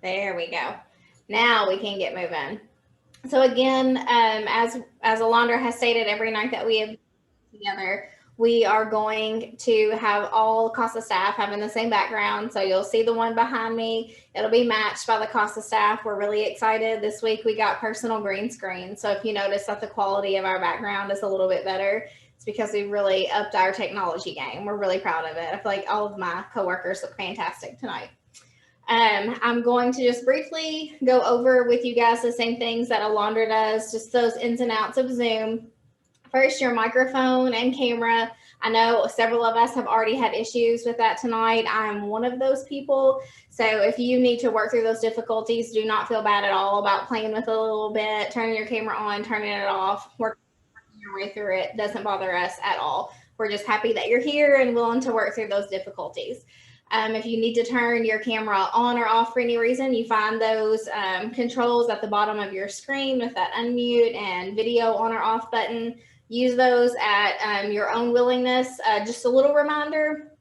There we go. Now we can get moving. So again, as Alondra has stated, every night that we have together, we are going to have all CASA staff having the same background. So you'll see the one behind me. It'll be matched by the CASA staff. We're really excited. This week we got personal green screen. So if you notice that the quality of our background is a little bit better, it's because we've really upped our technology game. We're really proud of it. I feel like all of my coworkers look fantastic tonight. I'm going to just briefly go over with you guys the same things that Alondra does, just those ins and outs of Zoom. First, your microphone and camera. I know several of us have already had issues with that tonight. I'm one of those people. So if you need to work through those difficulties, do not feel bad at all about playing with it a little bit, turning your camera on, turning it off, working your way through it. Doesn't bother us at all. We're just happy that you're here and willing to work through those difficulties. If you need to turn your camera on or off for any reason, you find those controls at the bottom of your screen with that unmute and video on or off button. Use those at your own willingness. Just a little reminder,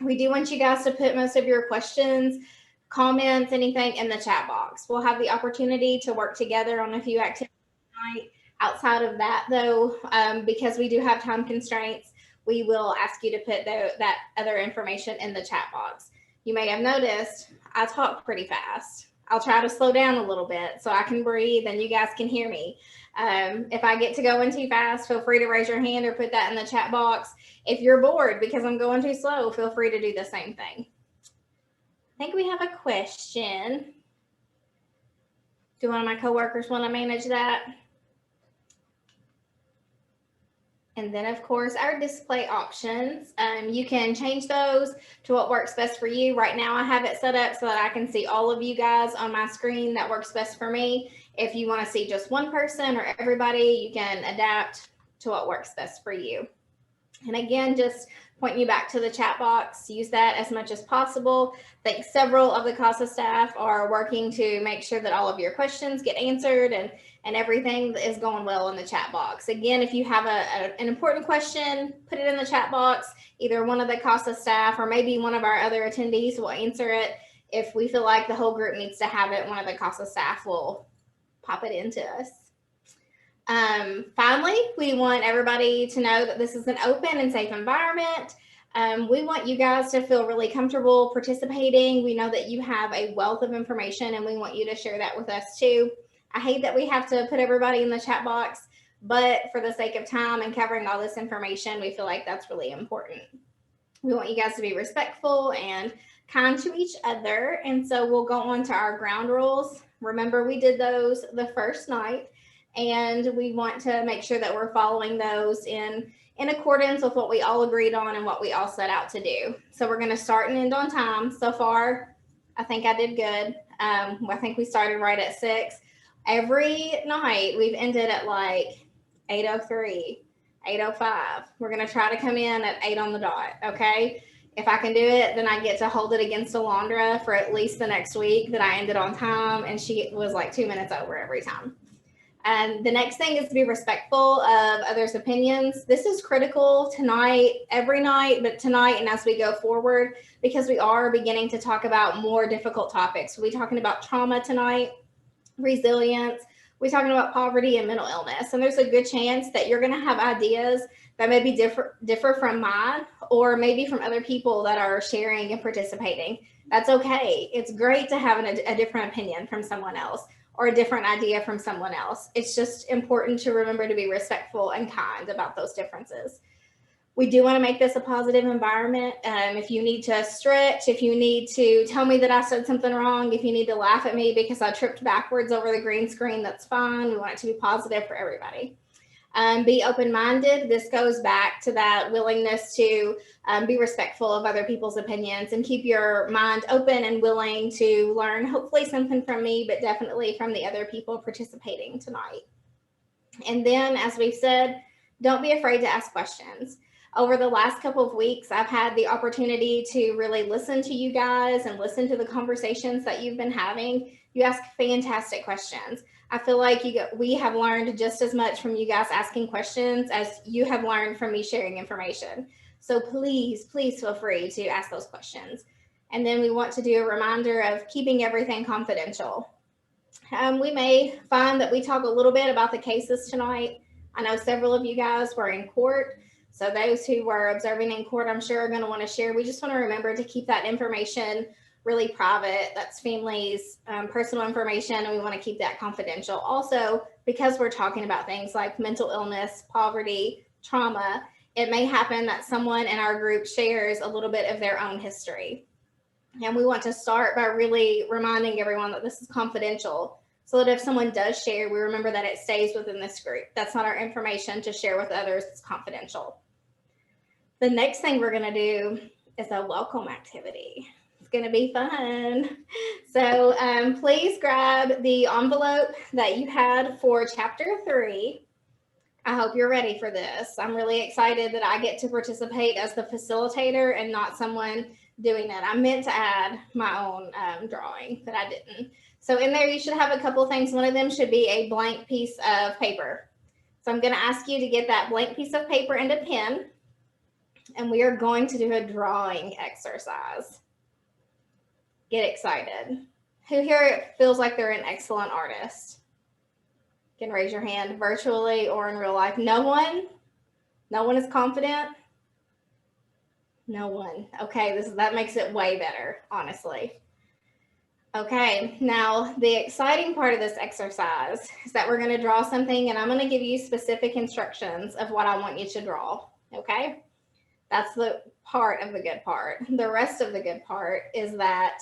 we do want you guys to put most of your questions, comments, anything in the chat box. We'll have the opportunity to work together on a few activities tonight. Outside of that, though, because we do have time constraints, we will ask you to put that other information in the chat box. You may have noticed I talk pretty fast. I'll try to slow down a little bit so I can breathe and you guys can hear me. If I get to going too fast, feel free to raise your hand or put that in the chat box. If you're bored because I'm going too slow, feel free to do the same thing. I think we have a question. Do one of my coworkers want to manage that? And then, of course, our display options. You can change those to what works best for you. Right now, I have it set up so that I can see all of you guys on my screen. That works best for me. If you want to see just one person or everybody, you can adapt to what works best for you. And again, just point you back to the chat box. Use that as much as possible. I think several of the CASA staff are working to make sure that all of your questions get answered and everything is going well in the chat box. Again, if you have an important question, put it in the chat box. Either one of the CASA staff or maybe one of our other attendees will answer it. If we feel like the whole group needs to have it, one of the CASA staff will pop it into us. Finally, we want everybody to know that this is an open and safe environment. We want you guys to feel really comfortable participating. We know that you have a wealth of information and we want you to share that with us too. I hate that we have to put everybody in the chat box, but for the sake of time and covering all this information, we feel like that's really important. We want you guys to be respectful and kind to each other. And so we'll go on to our ground rules. Remember, we did those the first night, and we want to make sure that we're following those in accordance with what we all agreed on and what we all set out to do. So we're going to start and end on time. So far, I think I did good. I think we started right at 6. Every night we've ended at like 8:03, 8:05. We're going to try to come in at 8 on the dot, okay? If I can do it, then I get to hold it against Alondra for at least the next week that I ended on time, and she was like 2 minutes over every time. And the next thing is to be respectful of others' opinions. This is critical tonight, every night, but tonight and as we go forward, because we are beginning to talk about more difficult topics. We'll be talking about trauma tonight, resilience. We're talking about poverty and mental illness. And there's a good chance that you're going to have ideas that maybe differ from mine or maybe from other people that are sharing and participating. That's okay. It's great to have a different opinion from someone else or a different idea from someone else. It's just important to remember to be respectful and kind about those differences. We do want to make this a positive environment. If you need to stretch, if you need to tell me that I said something wrong, if you need to laugh at me because I tripped backwards over the green screen, that's fine. We want it to be positive for everybody. Be open-minded. This goes back to that willingness to be respectful of other people's opinions and keep your mind open and willing to learn hopefully something from me, but definitely from the other people participating tonight. And then, as we've said, don't be afraid to ask questions. Over the last couple of weeks, I've had the opportunity to really listen to you guys and listen to the conversations that you've been having. You ask fantastic questions. I feel like we have learned just as much from you guys asking questions as you have learned from me sharing information. So please, please feel free to ask those questions. And then we want to do a reminder of keeping everything confidential. We may find that we talk a little bit about the cases tonight. I know several of you guys were in court. So those who were observing in court, I'm sure are going to want to share. We just want to remember to keep that information really private. That's families' personal information, and we want to keep that confidential. Also, because we're talking about things like mental illness, poverty, trauma, it may happen that someone in our group shares a little bit of their own history. And we want to start by really reminding everyone that this is confidential, so that if someone does share, we remember that it stays within this group. That's not our information to share with others. It's confidential. The next thing we're going to do is a welcome activity. It's going to be fun. So please grab the envelope that you had for chapter 3. I hope you're ready for this. I'm really excited that I get to participate as the facilitator and not someone doing it. I meant to add my own drawing, but I didn't. So in there, you should have a couple things. One of them should be a blank piece of paper. So I'm going to ask you to get that blank piece of paper and a pen, and we are going to do a drawing exercise. Get excited. Who here feels like they're an excellent artist? You can raise your hand virtually or in real life. No one? No one is confident? No one. Okay, that makes it way better, honestly. Okay, now the exciting part of this exercise is that we're going to draw something, and I'm going to give you specific instructions of what I want you to draw. Okay? That's the part of the good part. The rest of the good part is that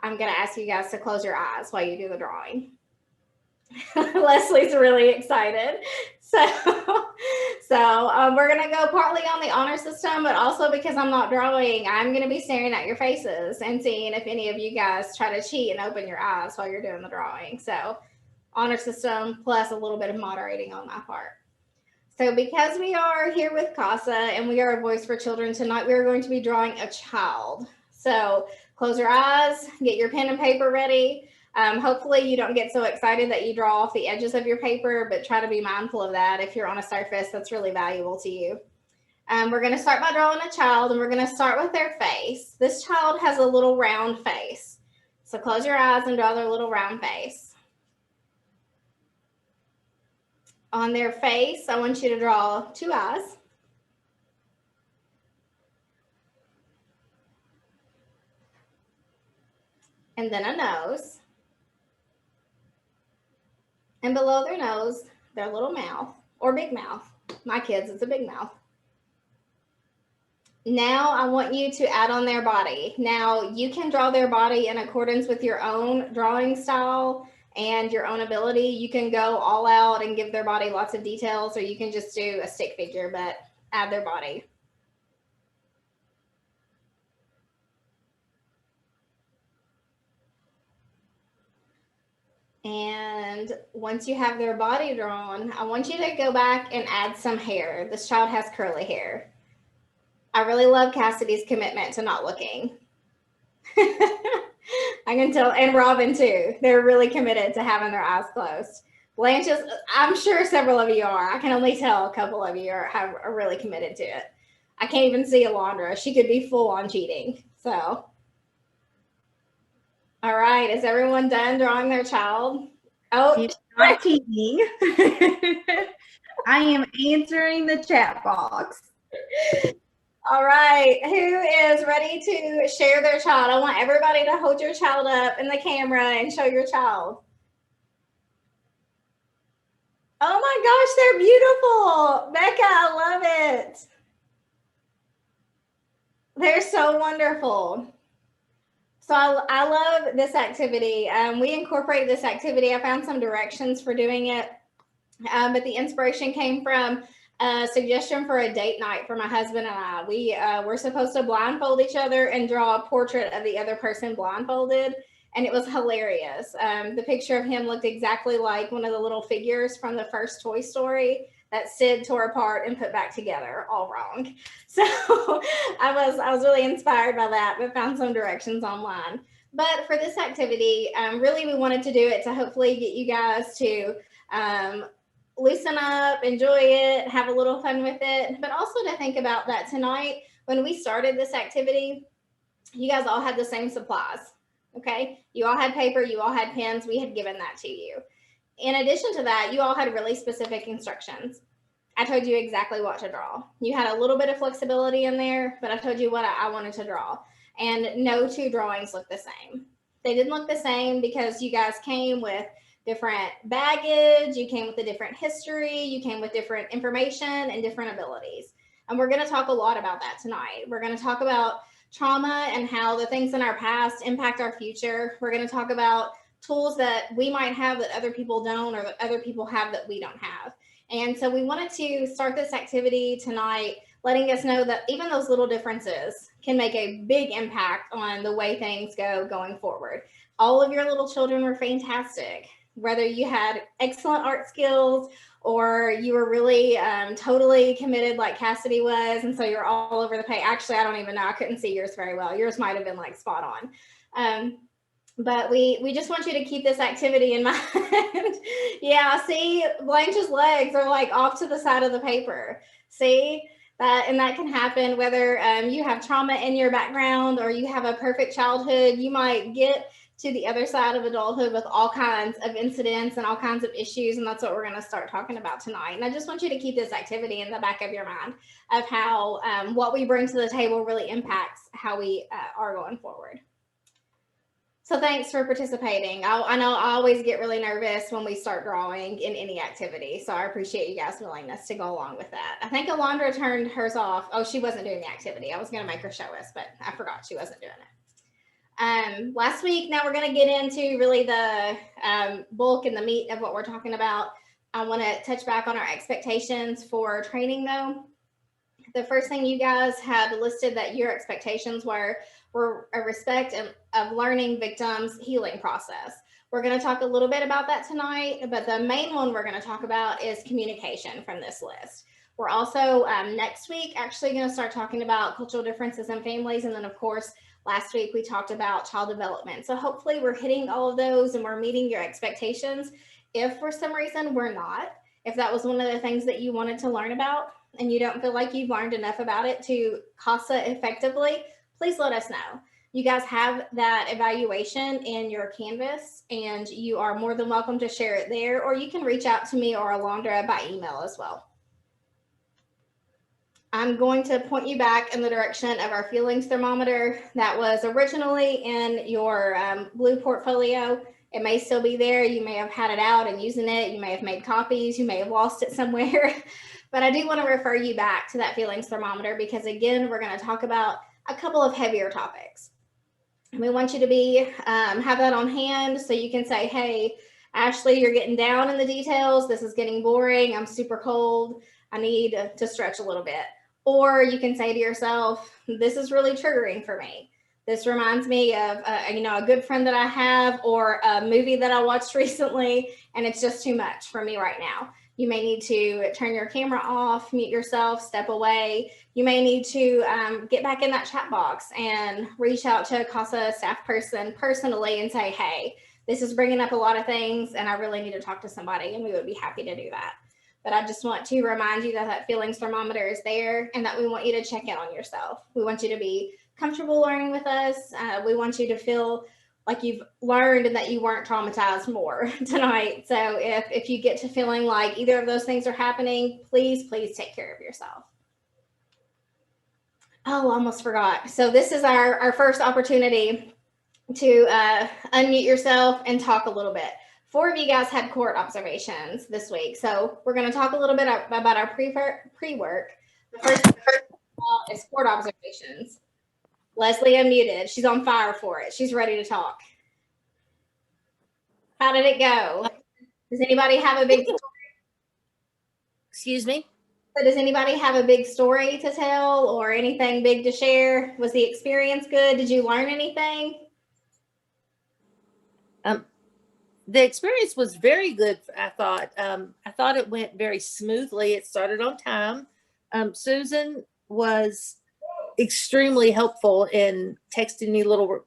I'm going to ask you guys to close your eyes while you do the drawing. Leslie's really excited. So we're going to go partly on the honor system, but also because I'm not drawing, I'm going to be staring at your faces and seeing if any of you guys try to cheat and open your eyes while you're doing the drawing. So honor system plus a little bit of moderating on my part. So because we are here with CASA and we are a voice for children tonight, we are going to be drawing a child. So close your eyes, get your pen and paper ready. Hopefully you don't get so excited that you draw off the edges of your paper, but try to be mindful of that if you're on a surface that's really valuable to you. We're going to start by drawing a child, and we're going to start with their face. This child has a little round face. So close your eyes and draw their little round face. On their face, I want you to draw 2 eyes. And then a nose. And below their nose, their little mouth, or big mouth. My kids, it's a big mouth. Now I want you to add on their body. Now you can draw their body in accordance with your own drawing style and your own ability. You can go all out and give their body lots of details, or you can just do a stick figure, but add their body. And once you have their body drawn, I want you to go back and add some hair. This child has curly hair. I really love Cassidy's commitment to not looking. I can tell, and Robin too. They're really committed to having their eyes closed. Blanche's, I'm sure several of you are. I can only tell a couple of you are really committed to it. I can't even see Alondra. She could be full on cheating. So, all right. Is everyone done drawing their child? Oh, she's not cheating. I am answering the chat box. All right, who is ready to share their child? I want everybody to hold your child up in the camera and show your child. Oh my gosh, they're beautiful. Becca, I love it. They're so wonderful. So I love this activity. We incorporate this activity. I found some directions for doing it, but the inspiration came from a suggestion for a date night for my husband and I. We were supposed to blindfold each other and draw a portrait of the other person blindfolded, and it was hilarious. The picture of him looked exactly like one of the little figures from the first Toy Story that Sid tore apart and put back together, all wrong. So I was really inspired by that, but found some directions online. But for this activity, really we wanted to do it to hopefully get you guys to loosen up, enjoy it, have a little fun with it, but also to think about that tonight when we started this activity, You guys all had the same supplies. Okay. You all had paper, you all had pens. We had given that to you. In addition to that, you all had really specific instructions. I told you exactly what to draw. You had a little bit of flexibility in there, but I told you what I wanted to draw. And no two drawings look the same. They didn't look the same because you guys came with different baggage, you came with a different history, you came with different information and different abilities. And we're going to talk a lot about that tonight. We're going to talk about trauma and how the things in our past impact our future. We're going to talk about tools that we might have that other people don't, or that other people have that we don't have. And so we wanted to start this activity tonight, letting us know that even those little differences can make a big impact on the way things go going forward. All of your little children were fantastic, whether you had excellent art skills or you were really totally committed like Cassidy was, and so you're all over the page. Actually, I don't even know. I couldn't see yours very well. Yours might have been like spot on. But we just want you to keep this activity in mind. Yeah, see, Blanche's legs are like off to the side of the paper. See that, and that can happen whether you have trauma in your background or you have a perfect childhood. You might get to the other side of adulthood with all kinds of incidents and all kinds of issues, and that's what we're going to start talking about tonight. And I just want you to keep this activity in the back of your mind of how what we bring to the table really impacts how we are going forward. So thanks for participating. I know I always get really nervous when we start drawing in any activity. So I appreciate you guys' willingness to go along with that. I think Alondra turned hers off. Oh, she wasn't doing the activity. I was going to make her show us, but I forgot she wasn't doing it. Last week, now we're going to get into really the bulk and the meat of what we're talking about. I want to touch back on our expectations for training though. The first thing you guys had listed that your expectations were a respect of learning victims' healing process. We're going to talk a little bit about that tonight, but the main one we're going to talk about is communication from this list. We're also next week actually going to start talking about cultural differences in families. And then, of course, last week we talked about child development. So hopefully we're hitting all of those and we're meeting your expectations. If for some reason we're not, if that was one of the things that you wanted to learn about and you don't feel like you've learned enough about it to CASA effectively, please let us know. You guys have that evaluation in your Canvas, and you are more than welcome to share it there, or you can reach out to me or Alondra by email as well. I'm going to point you back in the direction of our feelings thermometer that was originally in your blue portfolio. It may still be there. You may have had it out and using it. You may have made copies. You may have lost it somewhere. But I do want to refer you back to that feelings thermometer because, again, we're going to talk about a couple of heavier topics. We want you to be have that on hand so you can say, hey, Ashley, you're getting down in the details. This is getting boring. I'm super cold. I need to stretch a little bit. Or you can say to yourself, this is really triggering for me. This reminds me of a good friend that I have or a movie that I watched recently, and it's just too much for me right now. You may need to turn your camera off, mute yourself, step away. You may need to get back in that chat box and reach out to a CASA staff person personally and say, hey, this is bringing up a lot of things and I really need to talk to somebody, and we would be happy to do that. But I just want to remind you that that feelings thermometer is there and that we want you to check in on yourself. We want you to be comfortable learning with us. We want you to feel like you've learned and that you weren't traumatized more tonight. So if you get to feeling like either of those things are happening, please take care of yourself. Oh, almost forgot. So this is our first opportunity to unmute yourself and talk a little bit. 4 of you guys had court observations this week. So we're going to talk a little bit about our pre-work. The first is court observations. Leslie unmuted. She's on fire for it. She's ready to talk. How did it go? Does anybody have a big story? Excuse me? So does anybody have a big story to tell or anything big to share? Was the experience good? Did you learn anything? The experience was very good, I thought. I thought it went very smoothly. It started on time. Susan was extremely helpful in texting me little,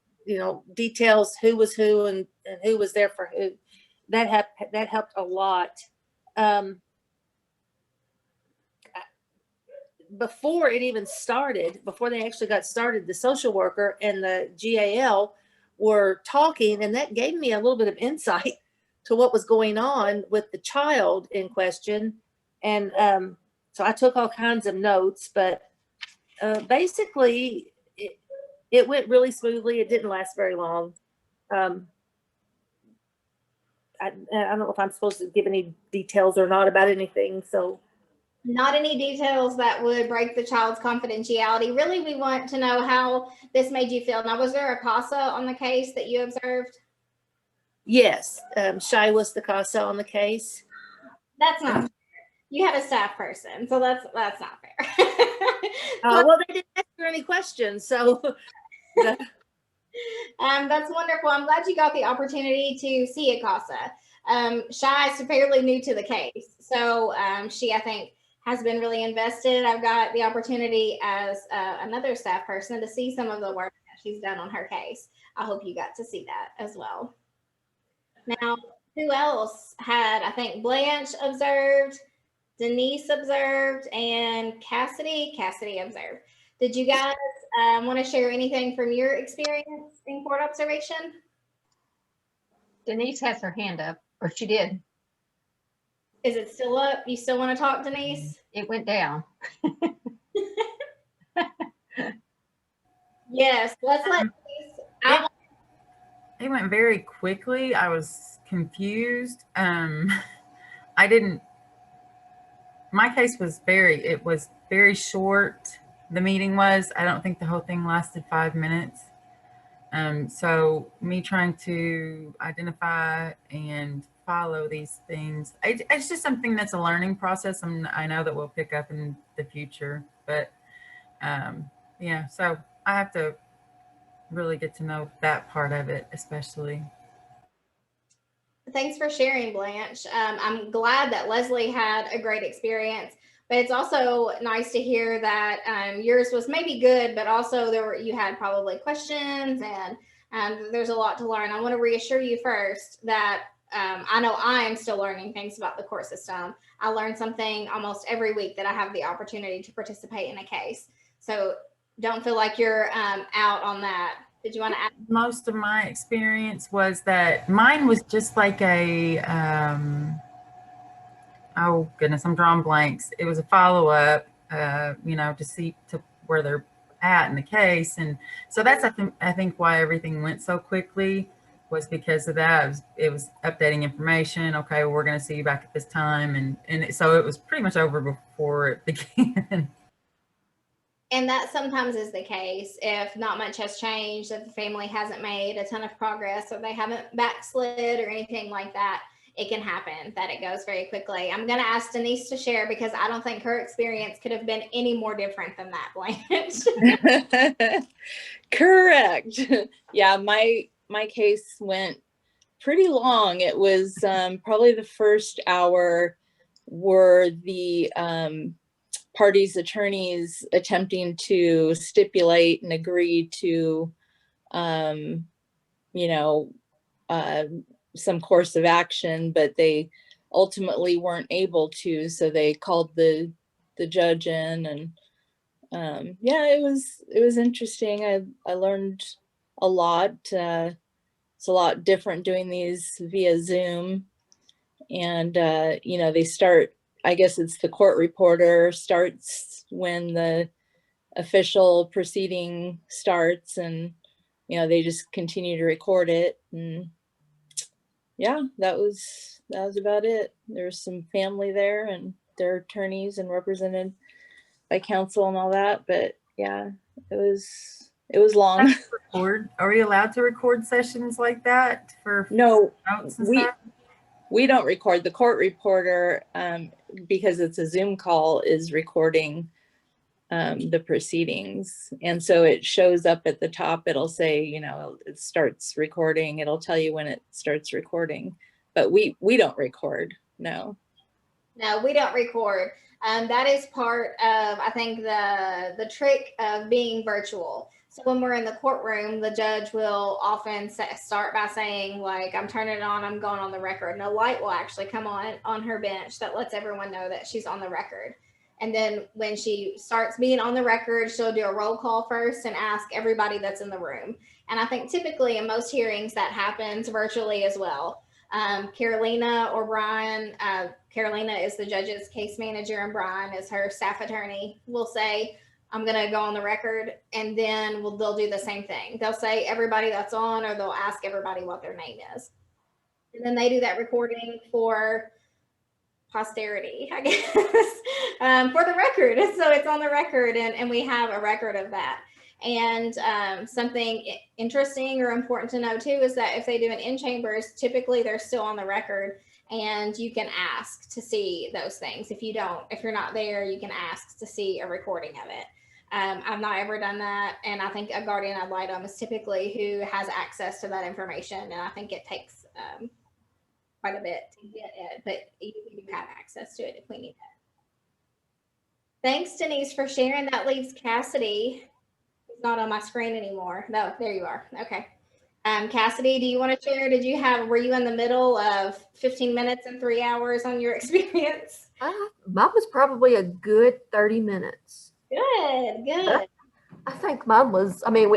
details, who was who and who was there for who. That helped a lot. before it even started, before they actually got started, the social worker and the GAL were talking, and that gave me a little bit of insight to what was going on with the child in question. And so I took all kinds of notes, but basically it went really smoothly. It didn't last very long. I don't know if I'm supposed to give any details or not about anything. So not any details that would break the child's confidentiality. Really, we want to know how this made you feel. Now, was there a CASA on the case that you observed? yes, Shy was the CASA on the case. That's not fair. You had a staff person, so that's not fair. Well, they didn't ask her any questions, so that's wonderful. I'm glad you got the opportunity to see a CASA. Shy is fairly new to the case, so she, I think, has been really invested. I've got the opportunity as another staff person to see some of the work that she's done on her case. I hope you got to see that as well. Now, who else had, I think Blanche observed, Denise observed, and Cassidy observed. Did you guys want to share anything from your experience in court observation? Denise has her hand up, or she did. Is it still up? You still want to talk, Denise? It went down. Yes, let's let Denise. It went very quickly. I was confused. My case was it was very short. The meeting was, I don't think the whole thing lasted 5 minutes. So me trying to identify and follow these things, it's just something that's a learning process. I know that we'll pick up in the future, but yeah, so I have to really get to know that part of it, especially. Thanks for sharing, Blanche. I'm glad that Leslie had a great experience, but it's also nice to hear that yours was maybe good, but also you had probably questions, and there's a lot to learn. I want to reassure you first that I know I am still learning things about the court system. I learn something almost every week that I have the opportunity to participate in a case. So don't feel like you're out on that. Did you want to add? Most of my experience was that mine was just like a, oh goodness, I'm drawing blanks. It was a follow-up, to see to where they're at in the case. And so that's, I think why everything went so quickly was because of that. It was updating information. Okay, well, we're going to see you back at this time. So it was pretty much over before it began. And that sometimes is the case if not much has changed, if the family hasn't made a ton of progress, or they haven't backslid or anything like that. It can happen that it goes very quickly. I'm going to ask Denise to share because I don't think her experience could have been any more different than that, Blanche. Correct. Yeah, my case went pretty long. It was probably the first hour were the parties' attorneys attempting to stipulate and agree to, some course of action, but they ultimately weren't able to. So they called the judge in, and yeah, it was interesting. I learned a lot. It's a lot different doing these via Zoom, and they start. I guess it's the court reporter starts when the official proceeding starts, and they just continue to record it. And yeah, that was about it. There was some family there and their attorneys and represented by counsel and all that. But yeah, it was long. Are we allowed to record sessions like that for No, notes and stuff? We don't record. The court reporter, because it's a Zoom call, is recording the proceedings. And so it shows up at the top. It'll say, it starts recording. It'll tell you when it starts recording. But we don't record. No. No, we don't record. That is part of, I think, the trick of being virtual. So when we're in the courtroom, the judge will often start by saying, like, I'm turning it on, I'm going on the record. And a light will actually come on her bench that lets everyone know that she's on the record. And then when she starts being on the record, she'll do a roll call first and ask everybody that's in the room. And I think typically in most hearings that happens virtually as well. Carolina or Brian, Carolina is the judge's case manager and Brian is her staff attorney, will say, I'm going to go on the record, and then they'll do the same thing. They'll say everybody that's on, or they'll ask everybody what their name is. And then they do that recording for posterity, I guess, for the record. So it's on the record, and we have a record of that. And something interesting or important to know too is that if they do an in chambers, typically they're still on the record, and you can ask to see those things. If you're not there, you can ask to see a recording of it. I've not ever done that, and I think a guardian ad litem is typically who has access to that information, and I think it takes quite a bit to get it, but you have access to it if we need it. Thanks, Denise, for sharing. That leaves Cassidy. It's not on my screen anymore. No, there you are. Okay. Cassidy, do you want to share? Were you in the middle of 15 minutes and 3 hours on your experience? Mine was probably a good 30 minutes. Good. I think mine was, I mean,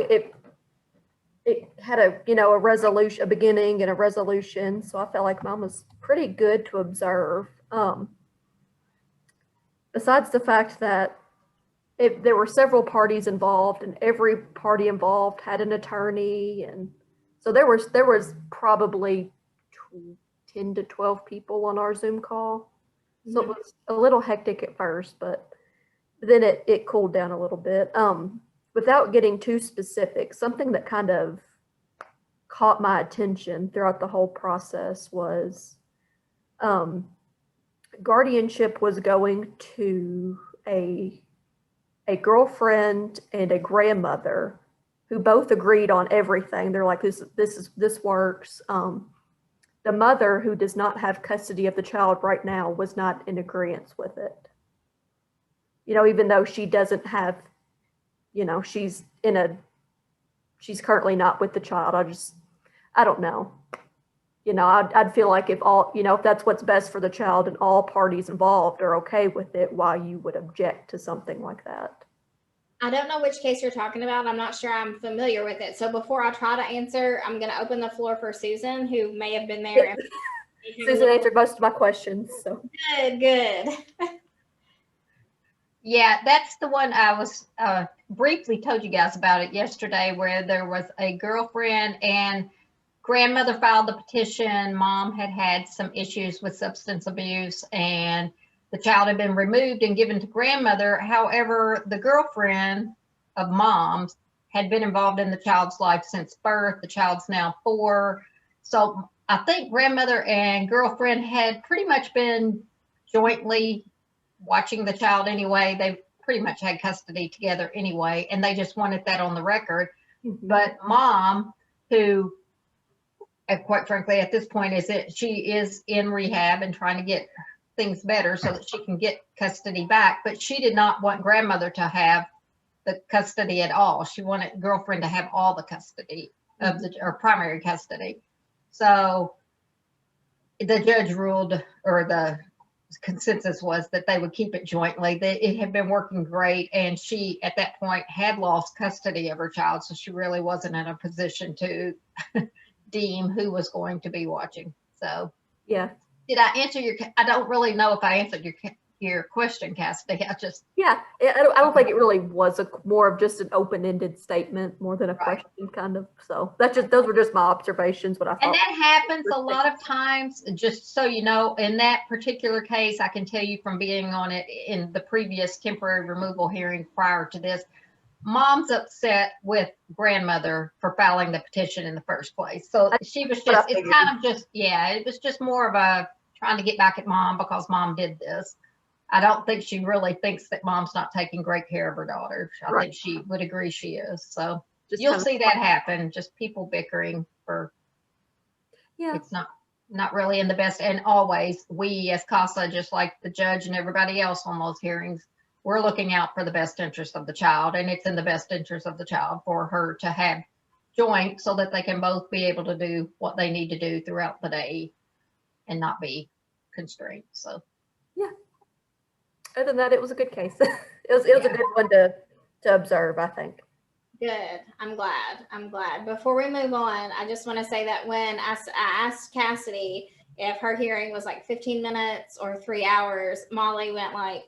it had a resolution, a beginning and a resolution. So I felt like mine was pretty good to observe. Besides the fact that there were several parties involved, and every party involved had an attorney, and so there was probably 10 to 12 people on our Zoom call. So it was a little hectic at first, but then it cooled down a little bit. Without getting too specific, something that kind of caught my attention throughout the whole process was guardianship was going to a girlfriend and a grandmother who both agreed on everything. They're like, this works. The mother, who does not have custody of the child right now, was not in agreement with it. Even though she doesn't have, she's currently not with the child. I don't know. I'd feel like if that's what's best for the child and all parties involved are okay with it, why you would object to something like that. I don't know which case you're talking about. I'm not sure I'm familiar with it. So before I try to answer, I'm going to open the floor for Susan, who may have been there. Susan answered most of my questions. So Good. Yeah, that's the one I was briefly told you guys about it yesterday, where there was a girlfriend and grandmother filed the petition. Mom had some issues with substance abuse, and the child had been removed and given to grandmother. However, the girlfriend of mom's had been involved in the child's life since birth. The child's now 4. So I think grandmother and girlfriend had pretty much been jointly watching the child anyway. They pretty much had custody together anyway, and they just wanted that on the record. Mm-hmm. But mom, who quite frankly at this point she is in rehab and trying to get things better so that she can get custody back, but she did not want grandmother to have the custody at all. She wanted girlfriend to have all the custody of or primary custody. So the judge ruled, or the consensus was, that they would keep it jointly. It had been working great, and she at that point had lost custody of her child, so she really wasn't in a position to deem who was going to be watching. So yeah. Did I answer I don't really know if I answered your question, Cassidy. I don't think it really was more of just an open-ended statement more than a question, kind of. So those were just my observations, what I thought. And that happens a lot of times. Just so you know, in that particular case, I can tell you from being on it in the previous temporary removal hearing prior to this, mom's upset with grandmother for filing the petition in the first place. So she was it was just more of a trying to get back at mom because mom did this. I don't think she really thinks that mom's not taking great care of her daughter. I think she would agree she is. So you'll see that happen, just people bickering for, it's not really in the best. And always we as CASA, just like the judge and everybody else on those hearings, we're looking out for the best interest of the child, and it's in the best interest of the child for her to have joint so that they can both be able to do what they need to do throughout the day and not be constrained. So yeah. Other than that, it was a good case. It was a good one to observe, I think. Good. I'm glad. I'm glad. Before we move on, I just want to say that when I asked Cassidy if her hearing was like 15 minutes or 3 hours, Molly went like,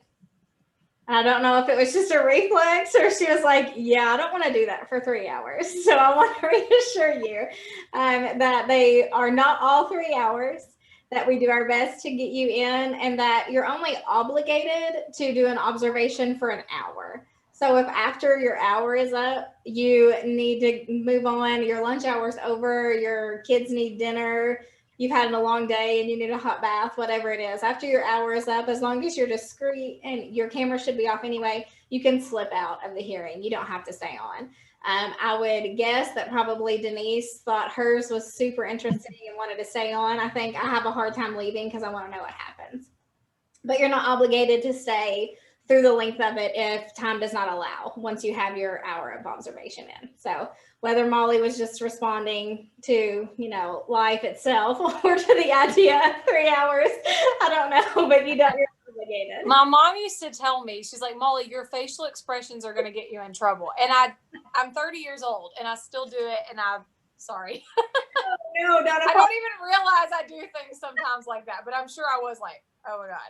I don't know if it was just a reflex or she was like, yeah, I don't want to do that for 3 hours. So I want to reassure you that they are not all 3 hours, that we do our best to get you in, and that you're only obligated to do an observation for an hour. So if after your hour is up, you need to move on, your lunch hour's over, your kids need dinner, you've had a long day and you need a hot bath, whatever it is, after your hour is up, as long as you're discreet and your camera should be off anyway, you can slip out of the hearing. You don't have to stay on. I would guess that probably Denise thought hers was super interesting and wanted to stay on. I think I have a hard time leaving because I want to know what happens. But you're not obligated to stay through the length of it if time does not allow once you have your hour of observation in. So whether Molly was just responding to, life itself or to the idea of 3 hours, I don't know, but you're obligated. My mom used to tell me, she's like, Molly, your facial expressions are going to get you in trouble. And I'm 30 years old and I still do it. And I'm sorry. No, I don't even realize I do things sometimes like that, but I'm sure I was like, oh my God.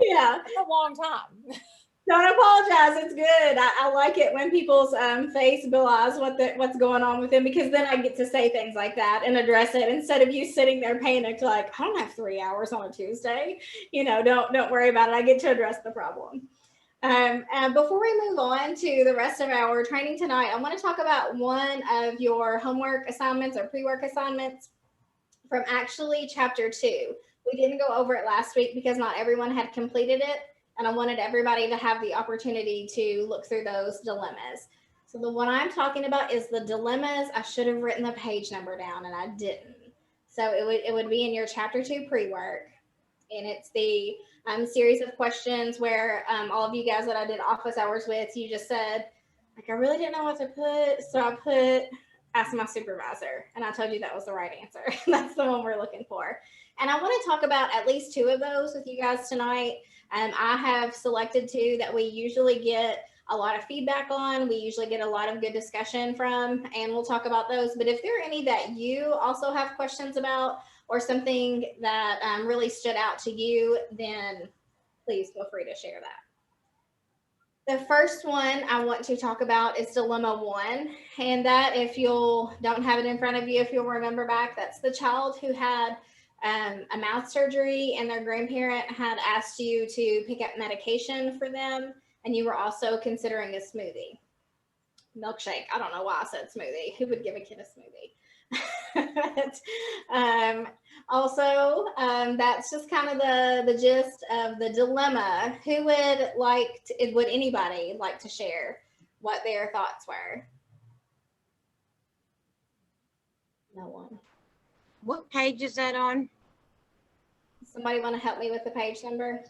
Yeah. It's a long time. Don't apologize. It's good. I like it when people's face belies what's going on with them, because then I get to say things like that and address it instead of you sitting there panicked like, I don't have 3 hours on a Tuesday. Don't worry about it. I get to address the problem. And before we move on to the rest of our training tonight, I want to talk about one of your homework assignments or pre-work assignments from actually chapter 2. We didn't go over it last week because not everyone had completed it. And I wanted everybody to have the opportunity to look through those dilemmas. So the one I'm talking about is the dilemmas. I should have written the page number down and I didn't. So it would be in your chapter 2 pre-work. And it's the series of questions where all of you guys that I did office hours with, you just said, like, I really didn't know what to put. So I put, ask my supervisor. And I told you that was the right answer. That's the one we're looking for. And I want to talk about at least 2 of those with you guys tonight. I have selected 2 that we usually get a lot of feedback on. We usually get a lot of good discussion from, and we'll talk about those. But if there are any that you also have questions about or something that really stood out to you, then please feel free to share that. The first one I want to talk about is dilemma 1. And that, if don't have it in front of you, if you'll remember back, that's the child who had a mouth surgery and their grandparent had asked you to pick up medication for them, and you were also considering a smoothie. Milkshake. I don't know why I said smoothie. Who would give a kid a smoothie? Also, that's just kind of the gist of the dilemma. Who would anybody like to share what their thoughts were? No one. What page is that on? Somebody want to help me with the page number?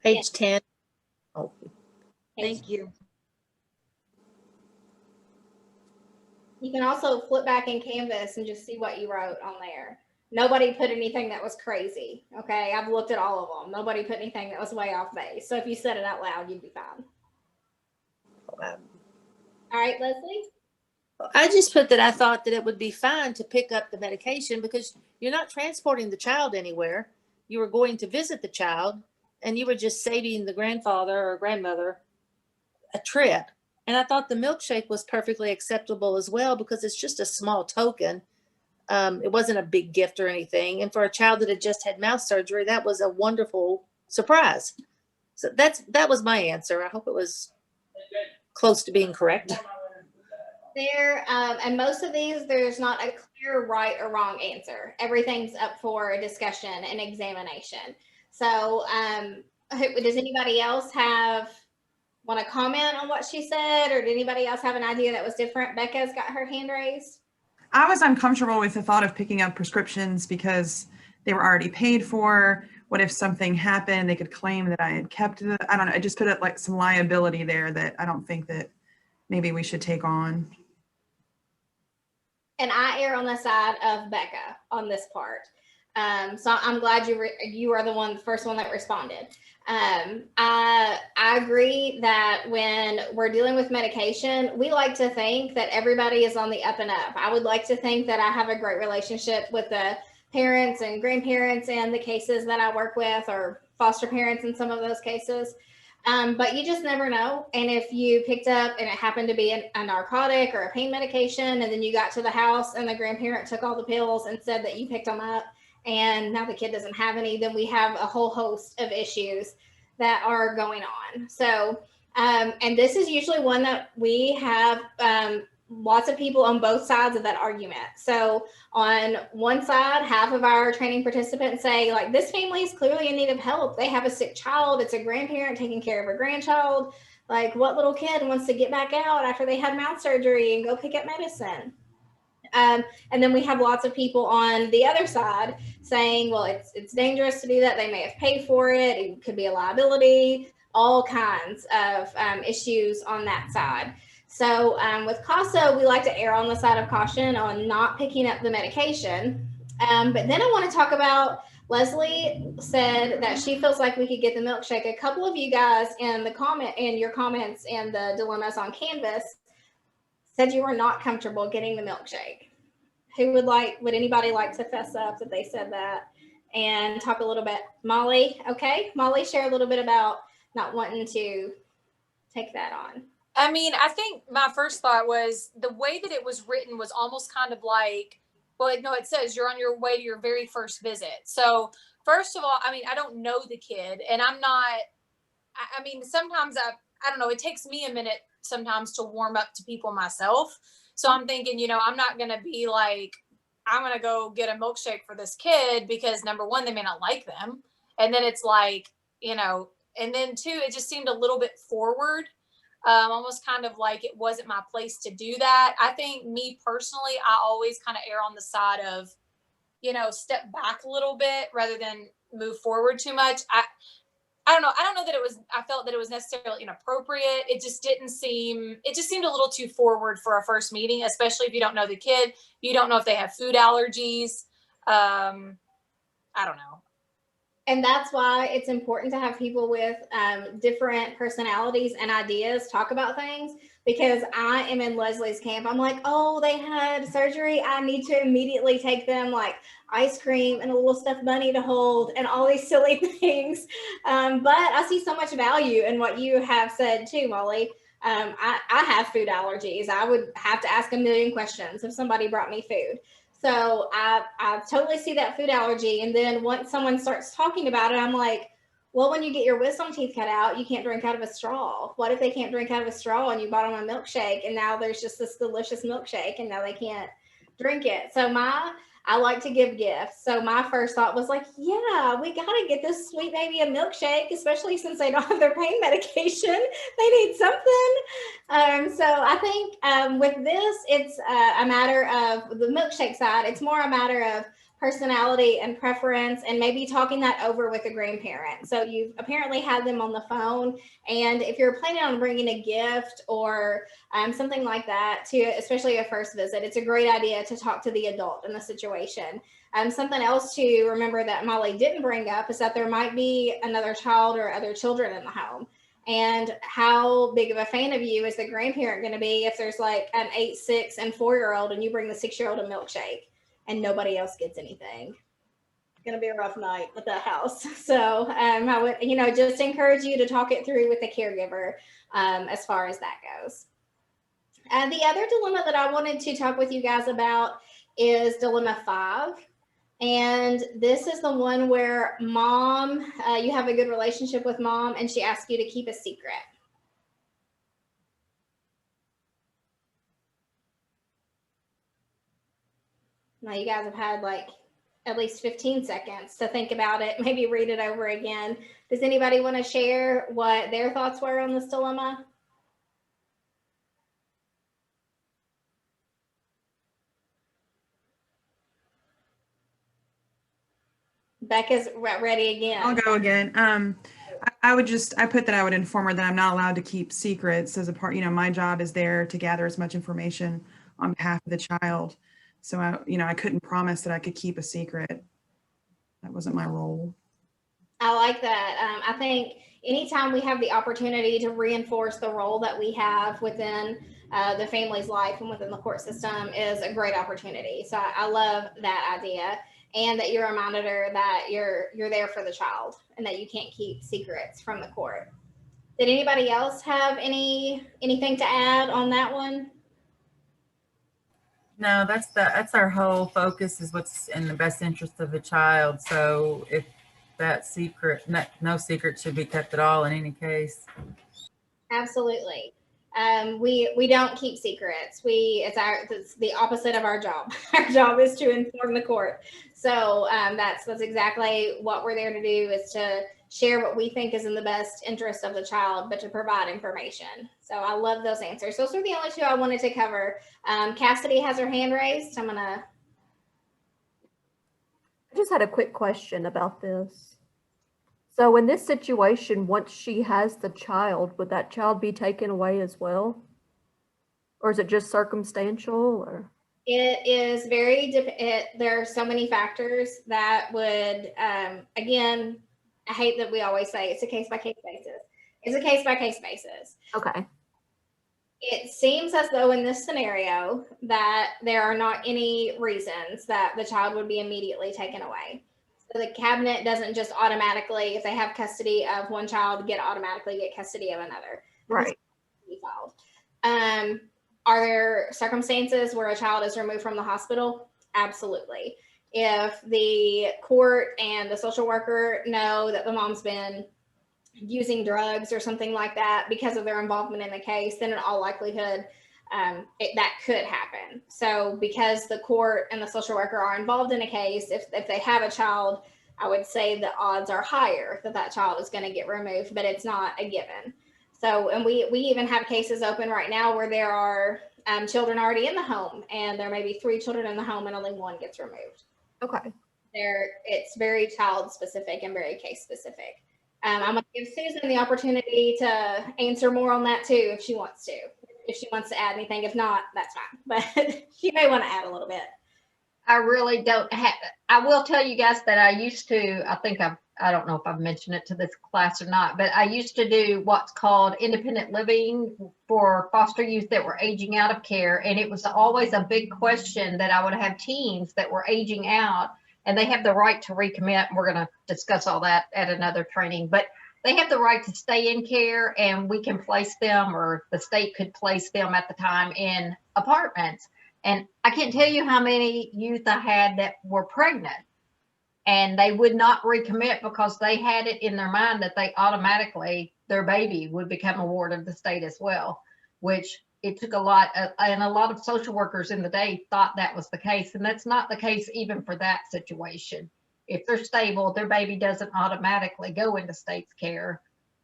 Page 10. Oh. Thank you. You can also flip back in Canvas and just see what you wrote on there. Nobody put anything that was crazy. Okay, I've looked at all of them. Nobody put anything that was way off base. So if you said it out loud, you'd be fine. All right, Leslie? I just put that I thought that it would be fine to pick up the medication because you're not transporting the child anywhere. You were going to visit the child and you were just saving the grandfather or grandmother a trip. And I thought the milkshake was perfectly acceptable as well because it's just a small token. It wasn't a big gift or anything. And for a child that had just had mouth surgery, that was a wonderful surprise. So that was my answer. I hope it was close to being correct. And most of these, there's not a clear right or wrong answer. Everything's up for a discussion and examination. So does anybody else want to comment on what she said, or did anybody else have an idea that was different? Becca's got her hand raised. I was uncomfortable with the thought of picking up prescriptions because they were already paid for. What if something happened? They could claim that I had kept it. I don't know. I just put it like some liability there that I don't think that maybe we should take on. And I err on the side of Becca on this part. So I'm glad you are the first one that responded. I agree that when we're dealing with medication, we like to think that everybody is on the up and up. I would like to think that I have a great relationship with the parents and grandparents in the cases that I work with, or foster parents in some of those cases. But you just never know. And if you picked up and it happened to be a narcotic or a pain medication, and then you got to the house and the grandparent took all the pills and said that you picked them up, and now the kid doesn't have any, then we have a whole host of issues that are going on. So, and this is usually one that we have lots of people on both sides of that argument. So on one side, half of our training participants say, like, this family is clearly in need of help. They have a sick child. It's a grandparent taking care of a grandchild. Like, what little kid wants to get back out after they had mouth surgery and go pick up medicine? And then we have lots of people on the other side saying, well, it's dangerous to do that. They may have paid for it. It could be a liability, all kinds of issues on that side. So with CASA, we like to err on the side of caution on not picking up the medication. But then I want to talk about, Leslie said that she feels like we could get the milkshake. A couple of you guys in your comments and the dilemmas on Canvas said you were not comfortable getting the milkshake. Would anybody like to fess up that they said that and talk a little bit? Molly, okay. Molly, share a little bit about not wanting to take that on. I mean, I think my first thought was the way that it was written was almost kind of like, well, no, it says you're on your way to your very first visit. So first of all, I mean, I don't know the kid, and I'm not, I mean, sometimes I don't know, it takes me a minute sometimes to warm up to people myself. So I'm thinking, I'm not going to be like, I'm going to go get a milkshake for this kid because number one, they may not like them. And then it's like, and then two, it just seemed a little bit forward, almost kind of like it wasn't my place to do that. I think me personally, I always kind of err on the side of, step back a little bit rather than move forward too much. I don't know. I don't know that I felt that it was necessarily inappropriate. It just seemed a little too forward for a first meeting, especially if you don't know the kid. You don't know if they have food allergies. I don't know. And that's why it's important to have people with different personalities and ideas talk about things, because I am in Leslie's camp. I'm like, oh, they had surgery. I need to immediately take them like ice cream and a little stuffed bunny to hold and all these silly things. But I see so much value in what you have said too, Molly. I have food allergies. I would have to ask a million questions if somebody brought me food. So I totally see that food allergy. And then once someone starts talking about it, I'm like, well, when you get your wisdom teeth cut out, you can't drink out of a straw. What if they can't drink out of a straw and you bought them a milkshake and now there's just this delicious milkshake and now they can't drink it? So I like to give gifts. So my first thought was like, yeah, we got to get this sweet baby a milkshake, especially since they don't have their pain medication. They need something. So I think with this, it's a matter of the milkshake side. It's more a matter of personality and preference, and maybe talking that over with a grandparent. So you've apparently had them on the phone, and if you're planning on bringing a gift or something like that to especially a first visit, it's a great idea to talk to the adult in the situation. Something else to remember that Molly didn't bring up is that there might be another child or other children in the home. And how big of a fan of you is the grandparent going to be if there's like an 8, 6, and 4-year-old and you bring the 6-year-old a milkshake and nobody else gets anything? It's going to be a rough night at the house. So I would, just encourage you to talk it through with the caregiver as far as that goes. The other dilemma that I wanted to talk with you guys about is dilemma 5. And this is the one where mom, you have a good relationship with mom and she asks you to keep a secret. Now you guys have had like at least 15 seconds to think about it, maybe read it over again. Does anybody want to share what their thoughts were on this dilemma? Becca's ready again. I'll go again. I put that I would inform her that I'm not allowed to keep secrets as a part, my job is there to gather as much information on behalf of the child. So I couldn't promise that I could keep a secret. That wasn't my role. I like that. I think anytime we have the opportunity to reinforce the role that we have within the family's life and within the court system is a great opportunity. So I love that idea, and that you reminded her that you're there for the child and that you can't keep secrets from the court. Did anybody else have anything to add on that one? No, that's our whole focus, is what's in the best interest of the child. So if that secret, no secret should be kept at all in any case. Absolutely. We don't keep secrets. It's the opposite of our job. Our job is to inform the court. So that's exactly what we're there to do, is to share what we think is in the best interest of the child, but to provide information. So I love those answers. Those are the only two I wanted to cover. Cassidy has her hand raised. I just had a quick question about this. So in this situation, once she has the child, would that child be taken away as well? Or is it just circumstantial? Or It is there are so many factors that would, again, I hate that we always say it's a case-by-case basis. It's a case-by-case basis. okay. It seems as though in this scenario that there are not any reasons that the child would be immediately taken away. So the cabinet doesn't just automatically, if they have custody of one child, automatically get custody of another. Right. Are there circumstances where a child is removed from the hospital? Absolutely. If the court and the social worker know that the mom's been using drugs or something like that because of their involvement in the case, then in all likelihood, that could happen. So because the court and the social worker are involved in a case, if they have a child, I would say the odds are higher that child is going to get removed, but it's not a given. So, and we even have cases open right now where there are children already in the home, and there may be 3 children in the home and only 1 gets removed. Okay. It's very child specific and very case specific. I'm going to give Susan the opportunity to answer more on that too, if she wants to add anything. If not, that's fine, but she may want to add a little bit. I really don't have, I will tell you guys that I used to, I don't know if I've mentioned it to this class or not, but I used to do what's called independent living for foster youth that were aging out of care. And it was always a big question that I would have teens that were aging out, and they have the right to recommit. We're going to discuss all that at another training, but they have the right to stay in care, and we can place them, or the state could place them at the time, in apartments. And I can't tell you how many youth I had that were pregnant, and they would not recommit because they had it in their mind that they automatically, their baby would become a ward of the state as well, which it took a lot, and a lot of social workers in the day thought that was the case. And that's not the case even for that situation. If they're stable, their baby doesn't automatically go into state's care.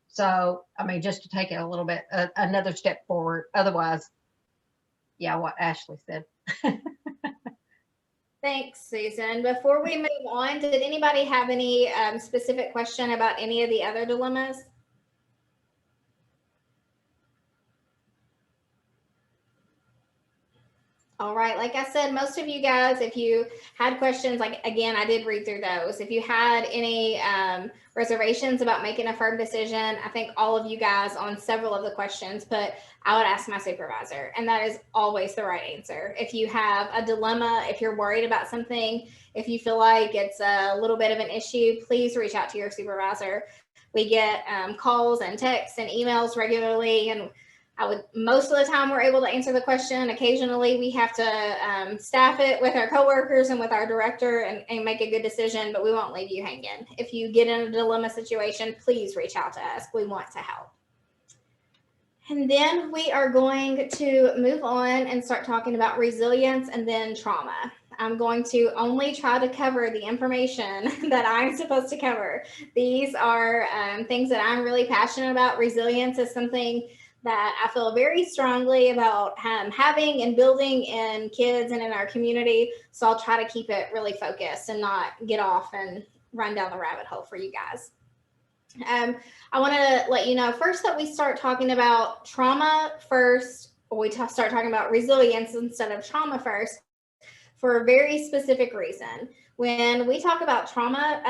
So, I mean, just to take it a little bit, another step forward. Otherwise, yeah, what Ashley said. Thanks, Susan. Before we move on, did anybody have any specific question about any of the other dilemmas? All right, like I said, most of you guys, if you had questions, like, again, I did read through those. If you had any reservations about making a firm decision, I think all of you guys on several of the questions put, I would ask my supervisor, and that is always the right answer. If you have a dilemma, if you're worried about something, if you feel like it's a little bit of an issue, please reach out to your supervisor. We get calls and texts and emails regularly, and most of the time we're able to answer the question. Occasionally we have to staff it with our coworkers and with our director and make a good decision, but we won't leave you hanging. If you get in a dilemma situation, please reach out to us. We want to help. And then we are going to move on and start talking about resilience and then trauma. I'm going to only try to cover the information that I'm supposed to cover. These are things that I'm really passionate about. Resilience is something that I feel very strongly about having and building in kids and in our community. So I'll try to keep it really focused and not get off and run down the rabbit hole for you guys. I want to let you know first that we start talking about trauma first, or we start talking about resilience instead of trauma first, for a very specific reason. When we talk about trauma,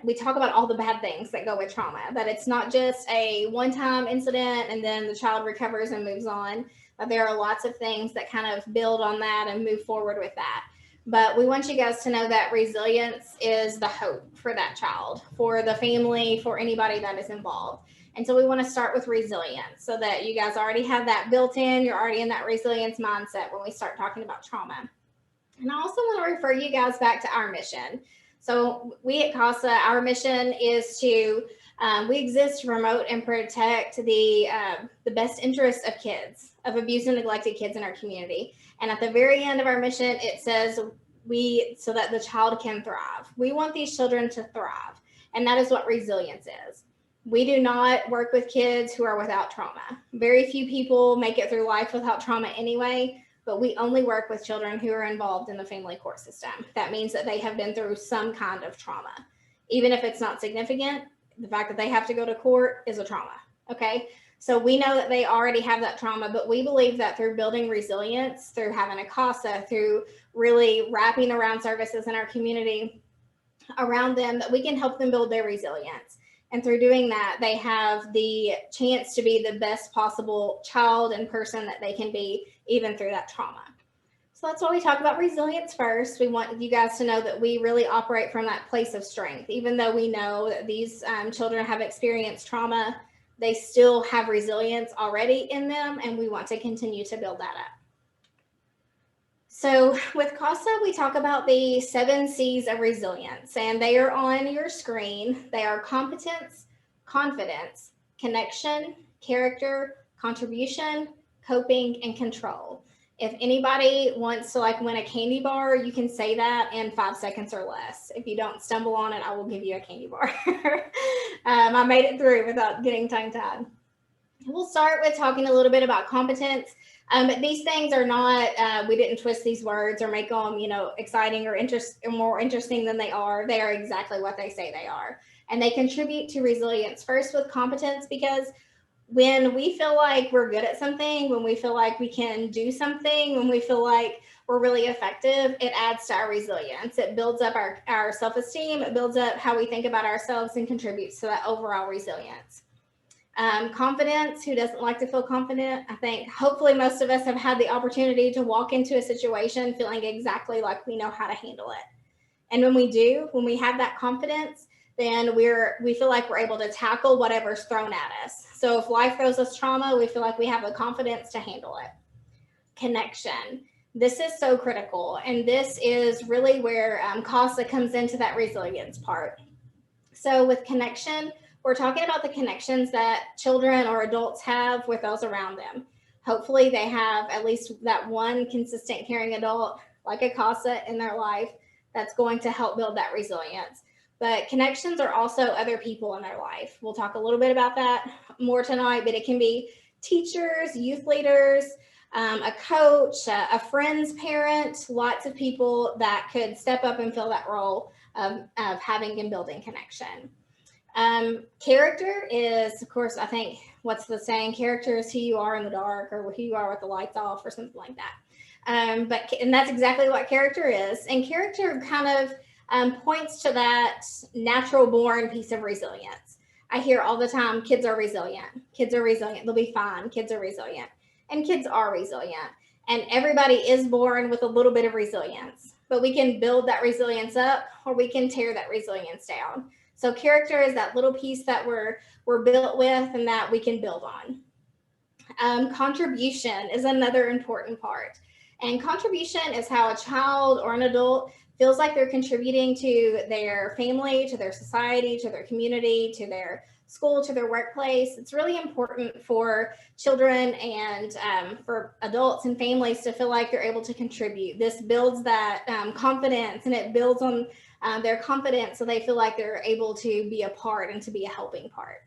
we talk about all the bad things that go with trauma, that it's not just a one-time incident and then the child recovers and moves on. There are lots of things that kind of build on that and move forward with that. But we want you guys to know that resilience is the hope for that child, for the family, for anybody that is involved. And so we want to start with resilience so that you guys already have that built in. You're already in that resilience mindset when we start talking about trauma. And I also want to refer you guys back to our mission. So we at CASA, our mission is to, we exist to promote and protect the best interests of kids, of abused and neglected kids in our community. And at the very end of our mission, it says so that the child can thrive. We want these children to thrive. And that is what resilience is. We do not work with kids who are without trauma. Very few people make it through life without trauma anyway. But we only work with children who are involved in the family court system. That means that they have been through some kind of trauma. Even if it's not significant, the fact that they have to go to court is a trauma, okay? So we know that they already have that trauma, but we believe that through building resilience, through having a CASA, through really wrapping around services in our community around them, that we can help them build their resilience. And through doing that, they have the chance to be the best possible child and person that they can be, even through that trauma. So that's why we talk about resilience first. We want you guys to know that we really operate from that place of strength. Even though we know that these children have experienced trauma, they still have resilience already in them, and we want to continue to build that up. So with CASA, we talk about the 7 C's of resilience, and they are on your screen. They are competence, confidence, connection, character, contribution, coping, and control. If anybody wants to win a candy bar, you can say that in 5 seconds or less. If you don't stumble on it, I will give you a candy bar. I made it through without getting tongue-tied. We'll start with talking a little bit about competence. But these things are not, we didn't twist these words or make them, exciting or more interesting than they are. They are exactly what they say they are. And they contribute to resilience first with competence, because when we feel like we're good at something, when we feel like we can do something, when we feel like we're really effective, it adds to our resilience. It builds up our self-esteem. It builds up how we think about ourselves and contributes to that overall resilience. Confidence, who doesn't like to feel confident? I think hopefully most of us have had the opportunity to walk into a situation feeling exactly like we know how to handle it. And when we do, when we have that confidence, then we feel like we're able to tackle whatever's thrown at us. So if life throws us trauma, we feel like we have the confidence to handle it. Connection. This is so critical. And this is really where CASA comes into that resilience part. So with connection, we're talking about the connections that children or adults have with those around them. Hopefully they have at least that one consistent caring adult, like a CASA, in their life that's going to help build that resilience. But connections are also other people in their life. We'll talk a little bit about that more tonight, but it can be teachers, youth leaders, a coach, a friend's parent, lots of people that could step up and fill that role of having and building connection. Character is, of course, I think, what's the saying? Character is who you are in the dark, or who you are with the lights off, or something like that. And that's exactly what character is. And character kind of points to that natural born piece of resilience. I hear all the time, kids are resilient. Kids are resilient. They'll be fine. Kids are resilient. And kids are resilient. And everybody is born with a little bit of resilience. But we can build that resilience up, or we can tear that resilience down. So character is that little piece that we're built with and that we can build on. Contribution is another important part. And contribution is how a child or an adult feels like they're contributing to their family, to their society, to their community, to their school, to their workplace. It's really important for children and for adults and families to feel like they're able to contribute. This builds that confidence, and it builds on their confidence, so they feel like they're able to be a part and to be a helping part.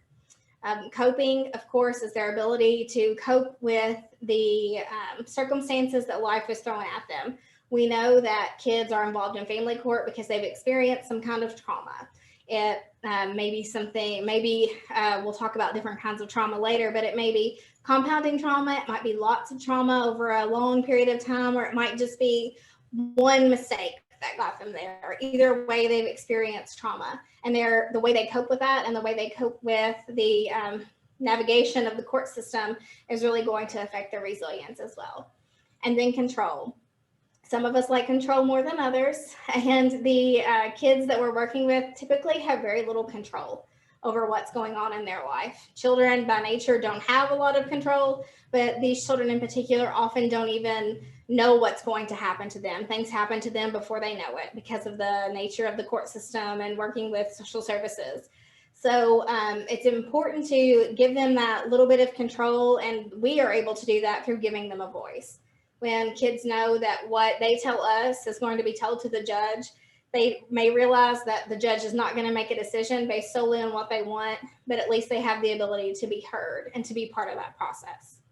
Coping, of course, is their ability to cope with the circumstances that life is throwing at them. We know that kids are involved in family court because they've experienced some kind of trauma. It may be something, we'll talk about different kinds of trauma later, but it may be compounding trauma. It might be lots of trauma over a long period of time, or it might just be one mistake that got them there. Either way, they've experienced trauma, and the way they cope with that and the way they cope with the navigation of the court system is really going to affect their resilience as well. And then control. Some of us like control more than others, and the kids that we're working with typically have very little control over what's going on in their life. Children by nature don't have a lot of control, but these children in particular often don't even know what's going to happen to them. Things happen to them before they know it because of the nature of the court system and working with social services. So it's important to give them that little bit of control, and we are able to do that through giving them a voice. When kids know that what they tell us is going to be told to the judge, they may realize that the judge is not going to make a decision based solely on what they want, but at least they have the ability to be heard and to be part of that process.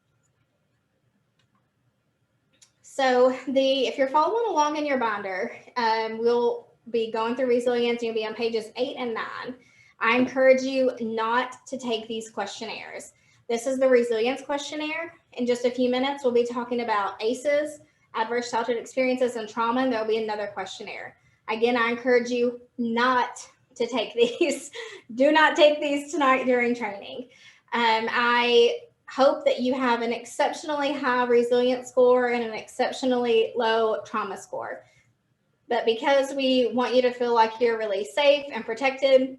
So if you're following along in your binder, we'll be going through resilience. You'll be on pages 8 and 9. I encourage you not to take these questionnaires. This is the resilience questionnaire. In just a few minutes, we'll be talking about ACEs, adverse childhood experiences, and trauma, and there'll be another questionnaire. Again, I encourage you not to take these. Do not take these tonight during training. I hope that you have an exceptionally high resilience score and an exceptionally low trauma score. But because we want you to feel like you're really safe and protected,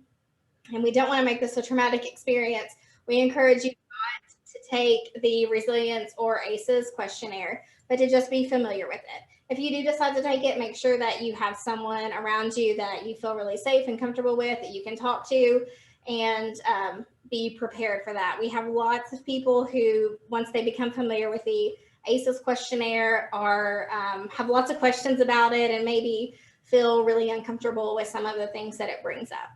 and we don't want to make this a traumatic experience, we encourage you not to take the resilience or ACEs questionnaire, but to just be familiar with it. If you do decide to take it, make sure that you have someone around you that you feel really safe and comfortable with, that you can talk to, and be prepared for that. We have lots of people who, once they become familiar with the ACEs questionnaire, have lots of questions about it and maybe feel really uncomfortable with some of the things that it brings up.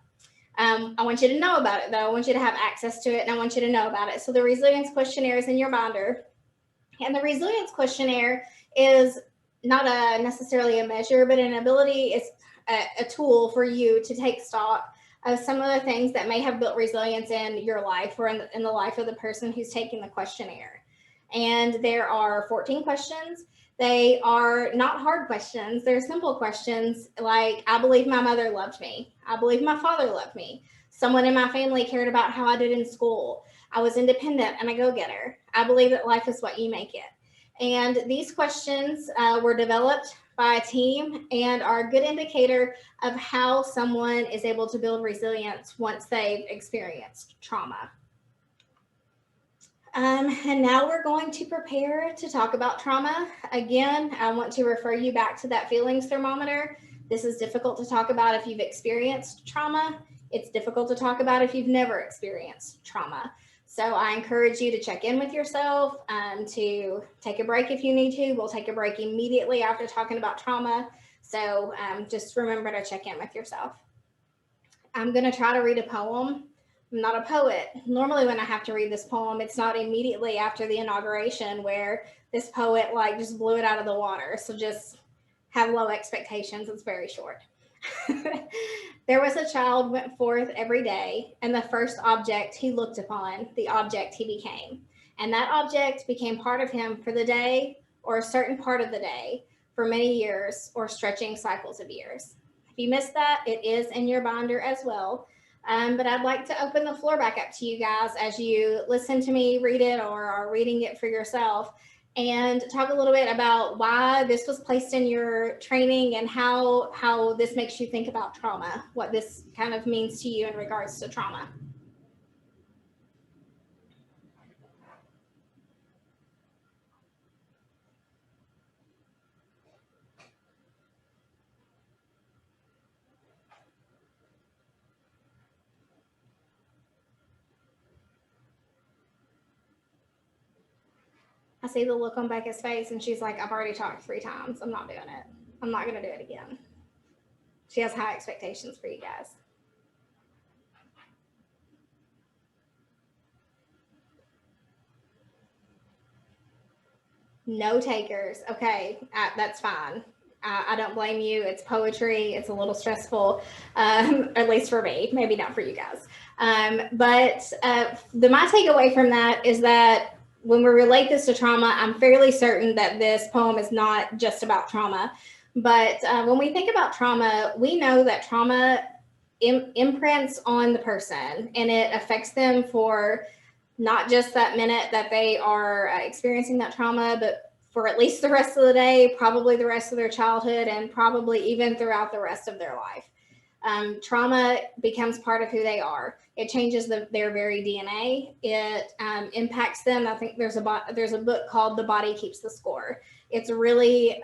I want you to know about it, though. I want you to have access to it, and I want you to know about it. So the resilience questionnaire is in your binder, and the resilience questionnaire is not necessarily a measure, but an ability. It's a tool for you to take stock of some of the things that may have built resilience in your life or in the life of the person who's taking the questionnaire. And there are 14 questions. They are not hard questions. They're simple questions like, I believe my mother loved me. I believe my father loved me. Someone in my family cared about how I did in school. I was independent and a go-getter. I believe that life is what you make it. And these questions were developed by a team and are a good indicator of how someone is able to build resilience once they've experienced trauma. And now we're going to prepare to talk about trauma. Again, I want to refer you back to that feelings thermometer. This is difficult to talk about if you've experienced trauma. It's difficult to talk about if you've never experienced trauma. So I encourage you to check in with yourself, to take a break if you need to. We'll take a break immediately after talking about trauma. So just remember to check in with yourself. I'm going to try to read a poem. I'm not a poet. Normally when I have to read this poem, it's not immediately after the inauguration where this poet just blew it out of the water. So just have low expectations. It's very short. There was a child went forth every day, and the first object he looked upon, the object he became. And that object became part of him for the day, or a certain part of the day, for many years, or stretching cycles of years. If you missed that, it is in your binder as well. But I'd like to open the floor back up to you guys as you listen to me read it or are reading it for yourself, and talk a little bit about why this was placed in your training and how this makes you think about trauma, what this kind of means to you in regards to trauma. I see the look on Becca's face, and she's like, I've already talked 3 times. I'm not doing it. I'm not going to do it again. She has high expectations for you guys. No takers. Okay, that's fine. I don't blame you. It's poetry. It's a little stressful, at least for me. Maybe not for you guys. But my takeaway from that is that when we relate this to trauma, I'm fairly certain that this poem is not just about trauma. But when we think about trauma, we know that trauma imprints on the person, and it affects them for not just that minute that they are experiencing that trauma, but for at least the rest of the day, probably the rest of their childhood, and probably even throughout the rest of their life. Trauma becomes part of who they are. It changes their very DNA. It impacts them. I think there's a book called The Body Keeps the Score. It's really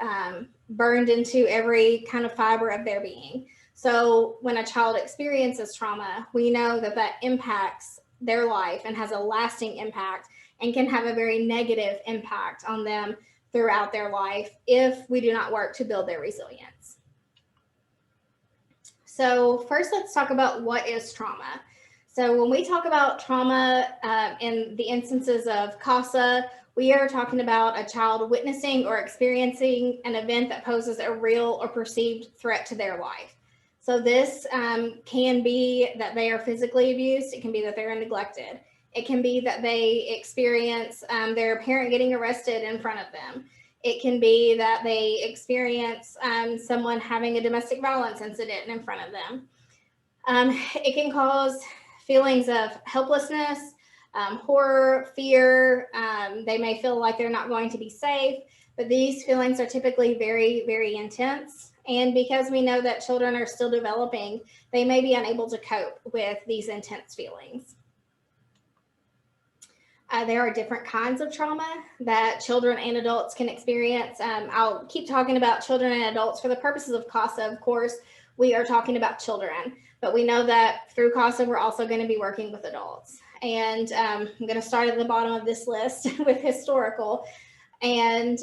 burned into every kind of fiber of their being. So when a child experiences trauma, we know that that impacts their life and has a lasting impact and can have a very negative impact on them throughout their life if we do not work to build their resilience. So first, let's talk about what is trauma. So when we talk about trauma in the instances of CASA, we are talking about a child witnessing or experiencing an event that poses a real or perceived threat to their life. So this can be that they are physically abused. It can be that they're neglected. It can be that they experience their parent getting arrested in front of them. It can be that they experience someone having a domestic violence incident in front of them. It can cause feelings of helplessness, horror, fear. They may feel like they're not going to be safe, but these feelings are typically very, very intense. And because we know that children are still developing, they may be unable to cope with these intense feelings. There are different kinds of trauma that children and adults can experience. I'll keep talking about children and adults for the purposes of CASA. Of course, we are talking about children, but we know that through CASA, we're also going to be working with adults. And I'm going to start at the bottom of this list with historical. And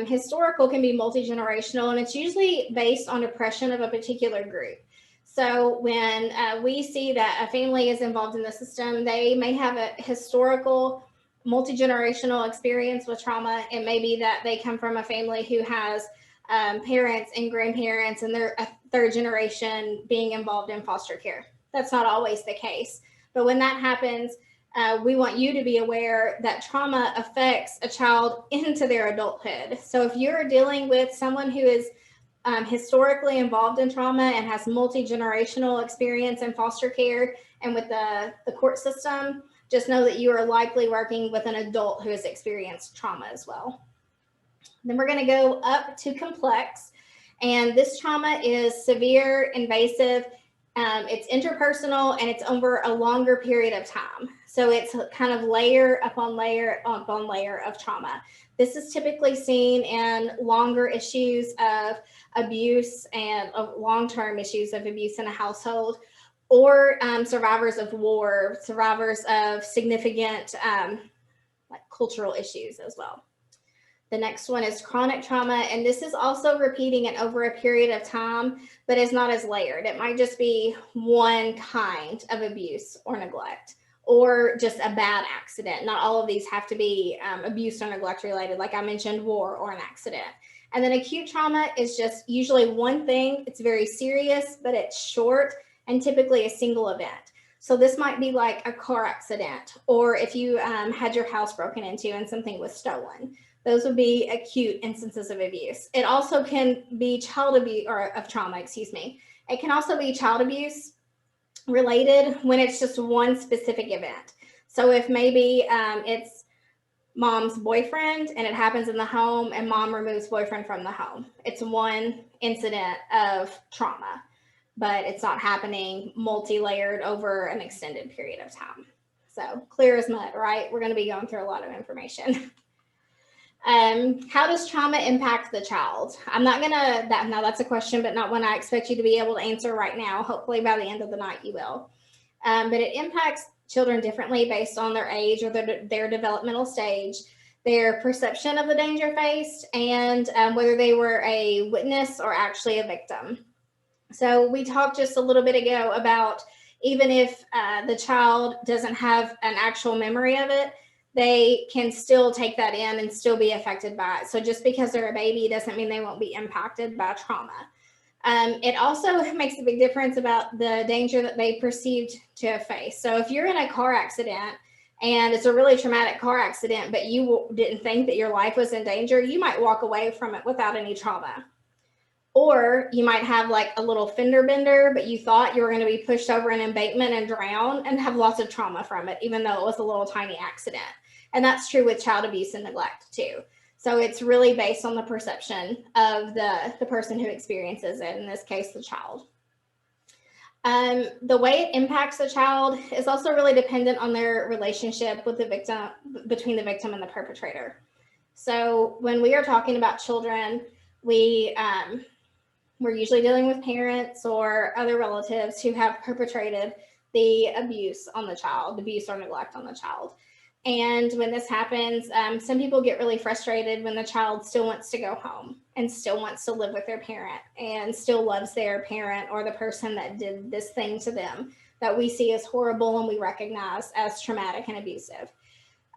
historical can be multi-generational, and it's usually based on oppression of a particular group. So when we see that a family is involved in the system, they may have a historical multi-generational experience with trauma. It may be that they come from a family who has parents and grandparents, and they're a third generation being involved in foster care. That's not always the case. But when that happens, we want you to be aware that trauma affects a child into their adulthood. So if you're dealing with someone who is historically involved in trauma and has multi-generational experience in foster care and with the court system, just know that you are likely working with an adult who has experienced trauma as well. Then we're going to go up to complex, and this trauma is severe, invasive, it's interpersonal, and it's over a longer period of time. So it's kind of layer upon layer upon layer of trauma. This is typically seen in longer issues of abuse and of long-term issues of abuse in a household, or survivors of war, survivors of significant like cultural issues as well. The next one is chronic trauma, and this is also repeating it over a period of time, but it's not as layered. It might just be one kind of abuse or neglect, or just a bad accident. Not all of these have to be abuse or neglect related, like I mentioned, war or an accident. And then acute trauma is just usually one thing. It's very serious, but it's short and typically a single event. So this might be like a car accident, or if you had your house broken into and something was stolen. Those would be acute instances of abuse. It also can be child abuse, or of trauma, excuse me. It can also be child abuse related when it's just one specific event. So if maybe it's mom's boyfriend and it happens in the home and mom removes boyfriend from the home. It's one incident of trauma, but it's not happening multi-layered over an extended period of time. So clear as mud, right? We're going to be going through a lot of information. How does trauma impact the child? I'm not gonna, now that's a question, but not one I expect you to be able to answer right now. Hopefully by the end of the night you will. But it impacts children differently based on their age or their developmental stage, their perception of the danger faced, and whether they were a witness or actually a victim. So we talked just a little bit ago about even if the child doesn't have an actual memory of it, they can still take that in and still be affected by it. So just because they're a baby doesn't mean they won't be impacted by trauma. It also makes a big difference about the danger that they perceived to have faced. So if you're in a car accident and it's a really traumatic car accident, but you didn't think that your life was in danger, you might walk away from it without any trauma. Or you might have like a little fender bender, but you thought you were going to be pushed over an embankment and drown and have lots of trauma from it, even though it was a little tiny accident. And that's true with child abuse and neglect too. So it's really based on the perception of the person who experiences it, in this case, the child. The way it impacts the child is also really dependent on their relationship with the victim, between the victim and the perpetrator. So when we are talking about children, we're usually dealing with parents or other relatives who have perpetrated the abuse on the child, abuse or neglect on the child. And when this happens, some people get really frustrated when the child still wants to go home and still wants to live with their parent and still loves their parent or the person that did this thing to them that we see as horrible and we recognize as traumatic and abusive.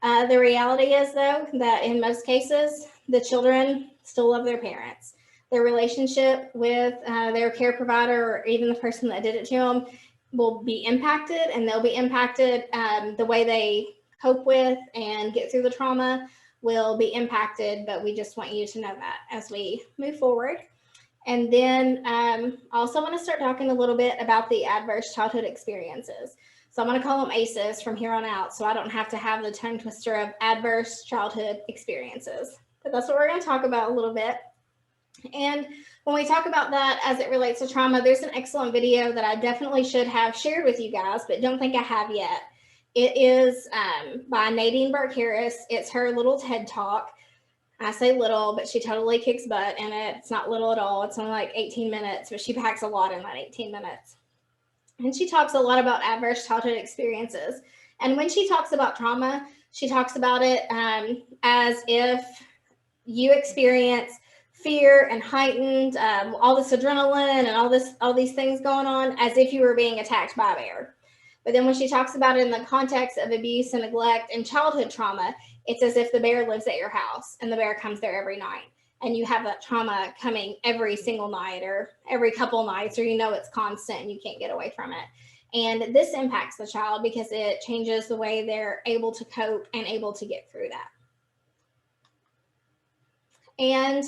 The reality is, though, that in most cases, the children still love their parents. Their relationship with their care provider or even the person that did it to them will be impacted, and they'll be impacted. The way they cope with and get through the trauma will be impacted, but we just want you to know that as we move forward. And then I also want to start talking a little bit about the adverse childhood experiences. So I'm going to call them ACEs from here on out, so I don't have to have the tongue twister of adverse childhood experiences. But that's what we're going to talk about a little bit. And when we talk about that as it relates to trauma, there's an excellent video that I definitely should have shared with you guys, but don't think I have yet. It is by Nadine Burke-Harris. It's her little TED Talk. I say little, but she totally kicks butt in it. It's not little at all. It's only like 18 minutes, but she packs a lot in that 18 minutes. And she talks a lot about adverse childhood experiences. And when she talks about trauma, she talks about it as if you experience fear and heightened, all this adrenaline and all these things going on as if you were being attacked by a bear. But then when she talks about it in the context of abuse and neglect and childhood trauma, it's as if the bear lives at your house and the bear comes there every night. And you have that trauma coming every single night or every couple nights, or you know it's constant and you can't get away from it. And this impacts the child because it changes the way they're able to cope and able to get through that. And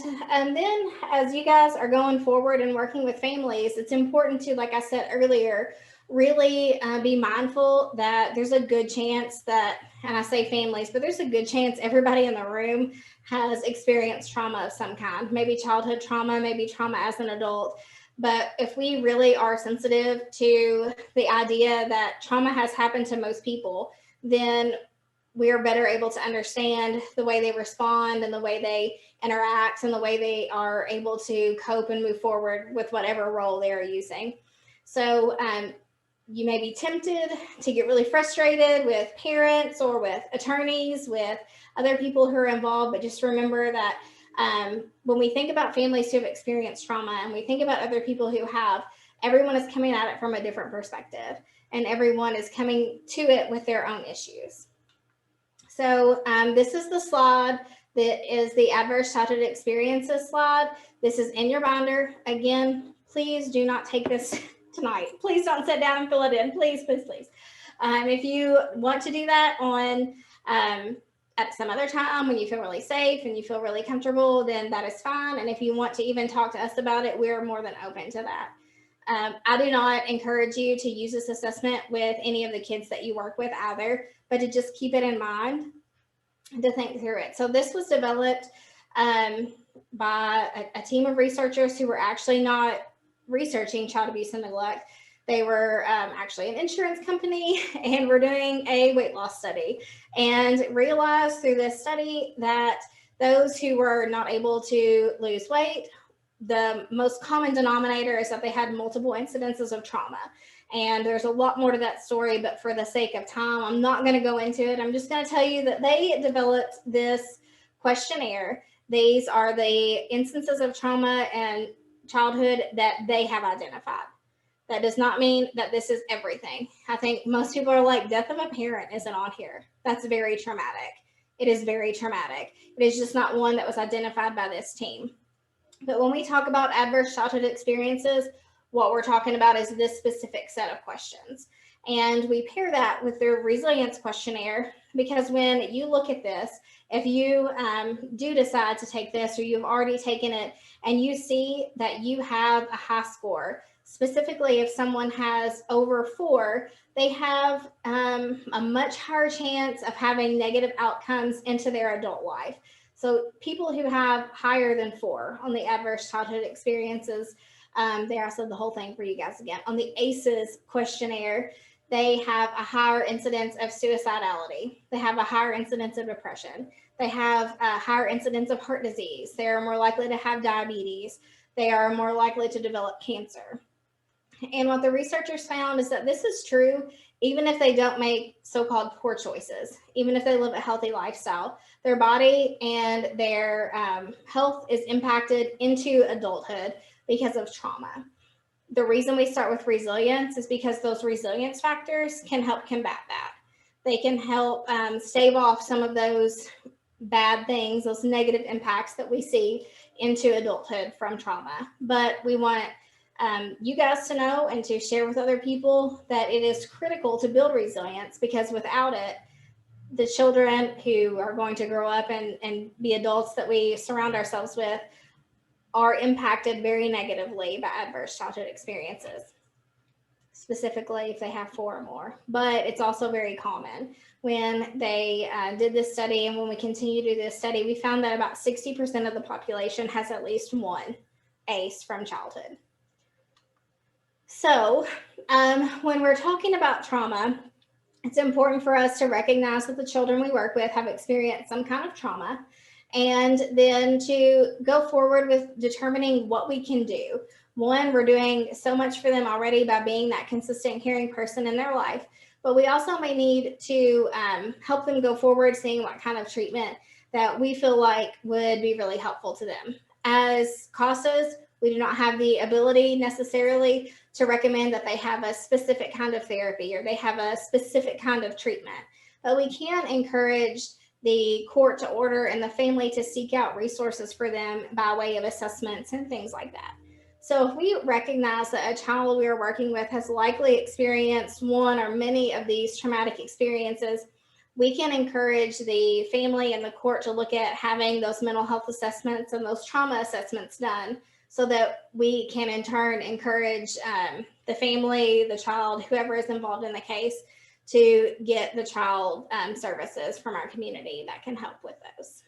then as you guys are going forward and working with families, it's important to, like I said earlier, really be mindful that there's a good chance that, and I say families, but there's a good chance everybody in the room has experienced trauma of some kind, maybe childhood trauma, maybe trauma as an adult. But if we really are sensitive to the idea that trauma has happened to most people, then we are better able to understand the way they respond and the way they interact and the way they are able to cope and move forward with whatever role they're using. So you may be tempted to get really frustrated with parents or with attorneys, with other people who are involved, but just remember that when we think about families who have experienced trauma and we think about other people who have, everyone is coming at it from a different perspective and everyone is coming to it with their own issues. So this is the slide that is the adverse childhood experiences slide. This is in your binder. Again, please do not take this tonight. Please don't sit down and fill it in. Please, please, please. If you want to do that on at some other time when you feel really safe and you feel really comfortable, then that is fine. And if you want to even talk to us about it, we're more than open to that. I do not encourage you to use this assessment with any of the kids that you work with either, but to just keep it in mind to think through it. So this was developed by a team of researchers who were actually not researching child abuse and neglect. They were actually an insurance company and were doing a weight loss study and realized through this study that those who were not able to lose weight, the most common denominator is that they had multiple incidences of trauma. And there's a lot more to that story, but for the sake of time, I'm not going to go into it. I'm just going to tell you that they developed this questionnaire. These are the instances of trauma and childhood that they have identified. That does not mean that this is everything. I think most people are like, death of a parent isn't on here. That's very traumatic. It is very traumatic. It is just not one that was identified by this team. But when we talk about adverse childhood experiences, what we're talking about is this specific set of questions. And we pair that with their resilience questionnaire Because when you look at this, if you do decide to take this, or you've already taken it, and you see that you have a high score, specifically if someone has over 4, they have a much higher chance of having negative outcomes into their adult life. So people who have higher than 4 on the adverse childhood experiences, there I said the whole thing for you guys again, on the ACEs questionnaire, they have a higher incidence of suicidality. They have a higher incidence of depression. They have a higher incidence of heart disease. They are more likely to have diabetes. They are more likely to develop cancer. And what the researchers found is that this is true even if they don't make so-called poor choices, even if they live a healthy lifestyle. Their body and their health is impacted into adulthood because of trauma. The reason we start with resilience is because those resilience factors can help combat that. They can help stave off some of those bad things, those negative impacts that we see into adulthood from trauma. But we want you guys to know and to share with other people that it is critical to build resilience, because without it, the children who are going to grow up and be adults that we surround ourselves with are impacted very negatively by adverse childhood experiences, specifically if they have 4 or more. But it's also very common. When they did this study, and when we continue to do this study, we found that about 60% of the population has at least one ACE from childhood. So when we're talking about trauma, it's important for us to recognize that the children we work with have experienced some kind of trauma, and then to go forward with determining what we can do. One, we're doing so much for them already by being that consistent caring person in their life, but we also may need to help them go forward, seeing what kind of treatment that we feel like would be really helpful to them. As CASAs, we do not have the ability necessarily to recommend that they have a specific kind of therapy or they have a specific kind of treatment, but we can encourage the court to order and the family to seek out resources for them by way of assessments and things like that. So if we recognize that a child we are working with has likely experienced one or many of these traumatic experiences, we can encourage the family and the court to look at having those mental health assessments and those trauma assessments done, so that we can in turn encourage the family, the child, whoever is involved in the case, to get the child services from our community that can help with those.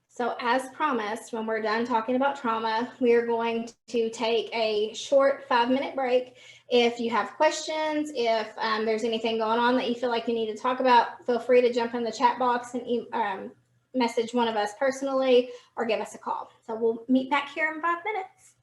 So as promised, when we're done talking about trauma, we are going to take a short 5-minute break. If you have questions, if there's anything going on that you feel like you need to talk about, feel free to jump in the chat box and message one of us personally or give us a call. So we'll meet back here in 5 minutes.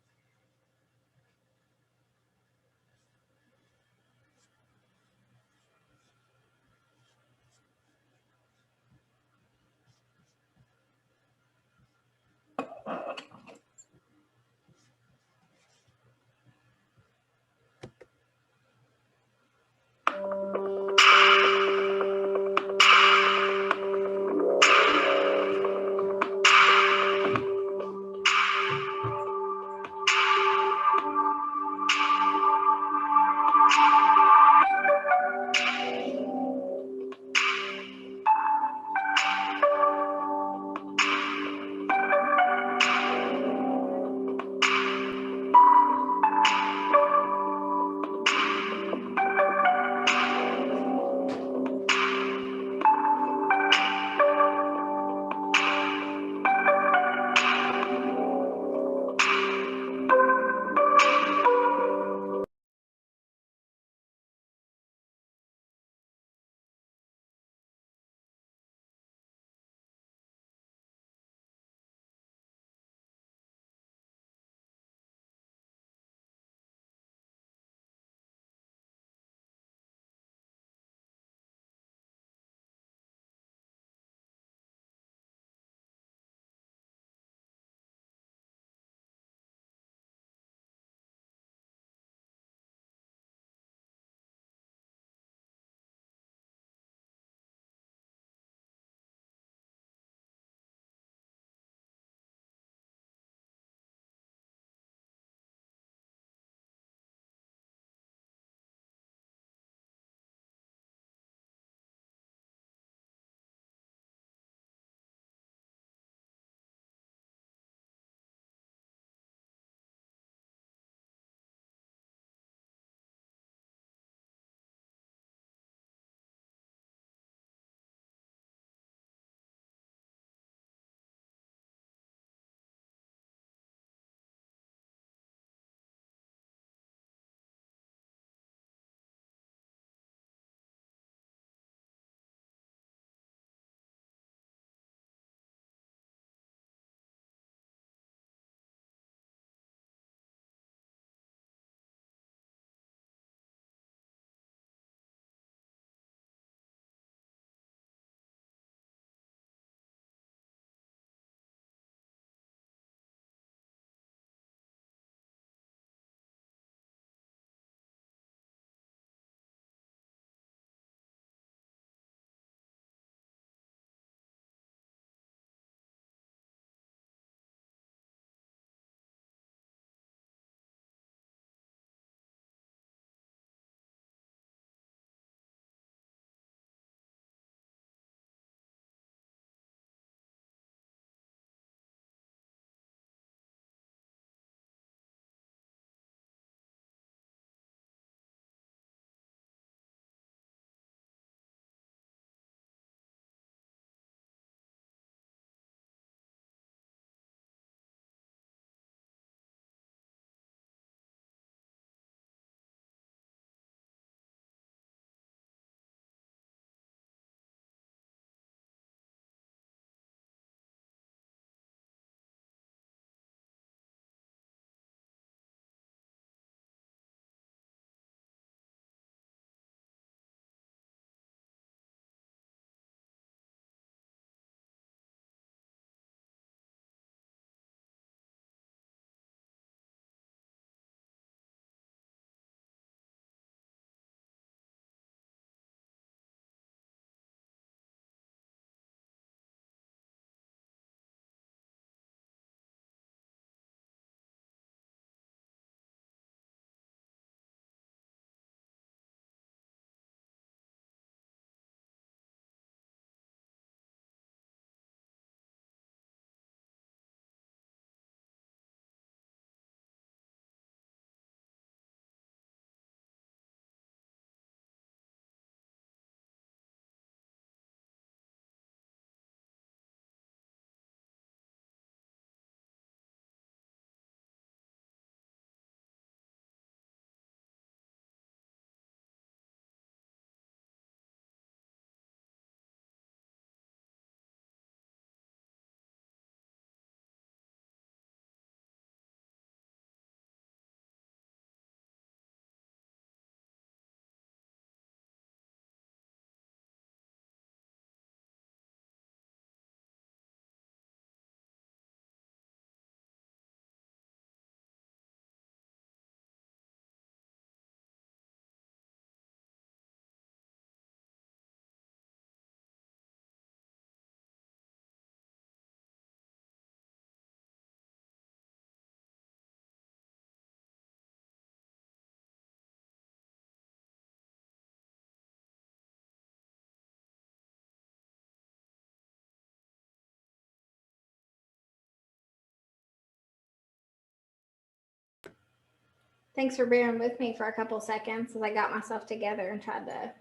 Thanks for bearing with me for a couple seconds as I got myself together and tried to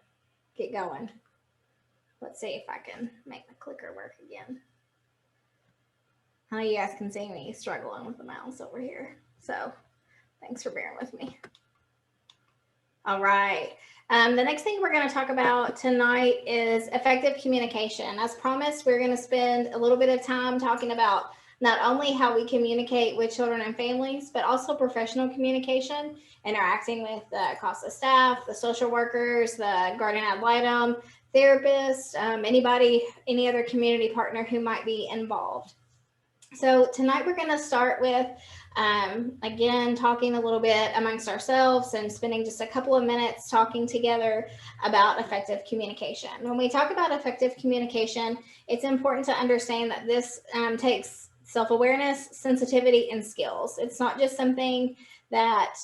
get going. Let's see if I can make the clicker work again. I know you guys can see me struggling with the mouse over here. So thanks for bearing with me. All right. The next thing we're going to talk about tonight is effective communication. As promised, we're going to spend a little bit of time talking about not only how we communicate with children and families, but also professional communication, interacting with the CASA staff, the social workers, the guardian ad litem, therapists, anybody, any other community partner who might be involved. So tonight we're going to start with, again, talking a little bit amongst ourselves and spending just a couple of minutes talking together about effective communication. When we talk about effective communication, it's important to understand that this takes self-awareness, sensitivity, and skills. It's not just something that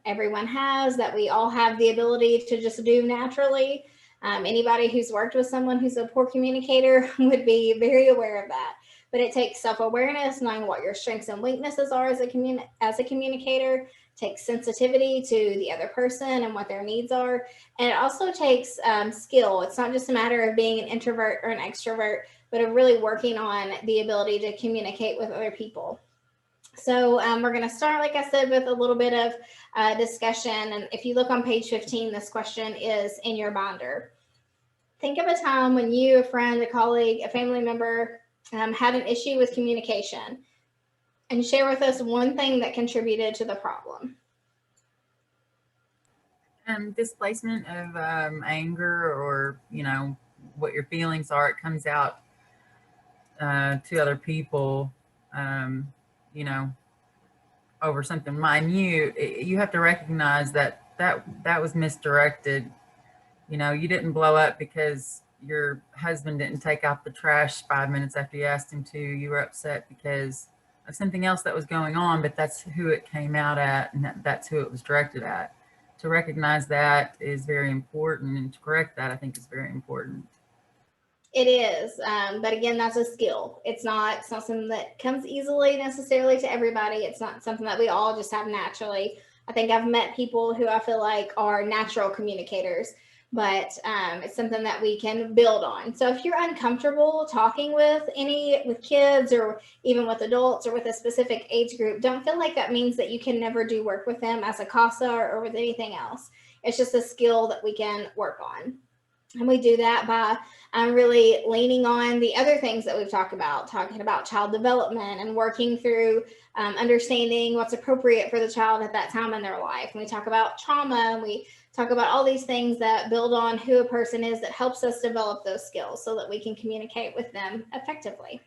everyone has, that we all have the ability to just do naturally. Anybody who's worked with someone who's a poor communicator would be very aware of that. But it takes self-awareness, knowing what your strengths and weaknesses are as a communicator. It takes sensitivity to the other person and what their needs are. And it also takes skill. It's not just a matter of being an introvert or an extrovert, but of really working on the ability to communicate with other people. So we're going to start, like I said, with a little bit of discussion. And if you look on page 15, this question is in your binder. Think of a time when you, a friend, a colleague, a family member, had an issue with communication, and share with us one thing that contributed to the problem. Displacement of anger, or what your feelings are. It comes out to other people, over something minute. You have to recognize that was misdirected. You didn't blow up because your husband didn't take out the trash 5 minutes after you asked him to. You were upset because of something else that was going on, but that's who it came out at, and that's who it was directed at. To recognize that is very important, and to correct that, I think, is very important. It is, but again, that's a skill. It's not something that comes easily necessarily to everybody. It's not something that we all just have naturally. I think I've met people who I feel like are natural communicators, but it's something that we can build on. So if you're uncomfortable talking with kids or even with adults or with a specific age group, don't feel like that means that you can never do work with them as a CASA or with anything else. It's just a skill that we can work on. And we do that by really leaning on the other things that we've talked about, talking about child development and working through understanding what's appropriate for the child at that time in their life. And we talk about trauma, and we talk about all these things that build on who a person is, that helps us develop those skills so that we can communicate with them effectively.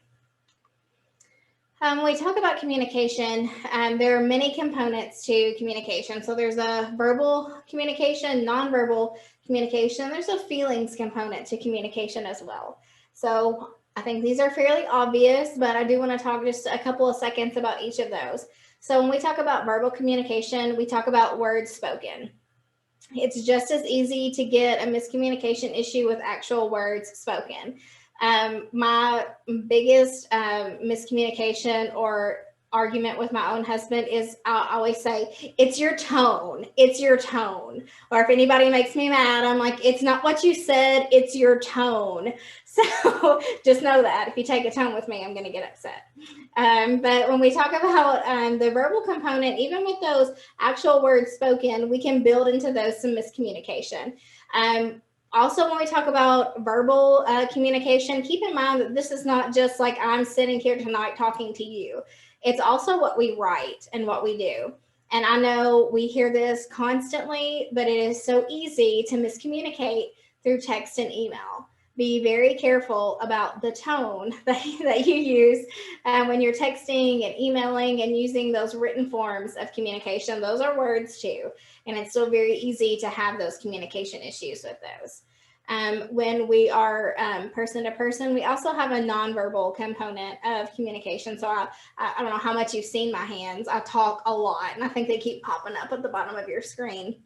When we talk about communication, there are many components to communication. So there's a verbal communication, nonverbal communication. There's a feelings component to communication as well. So I think these are fairly obvious, but I do want to talk just a couple of seconds about each of those. So when we talk about verbal communication, we talk about words spoken. It's just as easy to get a miscommunication issue with actual words spoken. My biggest miscommunication or argument with my own husband is I always say, it's your tone, it's your tone. Or if anybody makes me mad, I'm like, it's not what you said, it's your tone. So just know that if you take a tone with me, I'm going to get upset. But when we talk about the verbal component, even with those actual words spoken, we can build into those some miscommunication. Also, when we talk about verbal communication, keep in mind that this is not just like I'm sitting here tonight talking to you. It's also what we write and what we do. And I know we hear this constantly, but it is so easy to miscommunicate through text and email. Be very careful about the tone that you use when you're texting and emailing and using those written forms of communication. Those are words too. And it's still very easy to have those communication issues with those. When we are person to person, we also have a nonverbal component of communication. So I don't know how much you've seen my hands. I talk a lot, and I think they keep popping up at the bottom of your screen.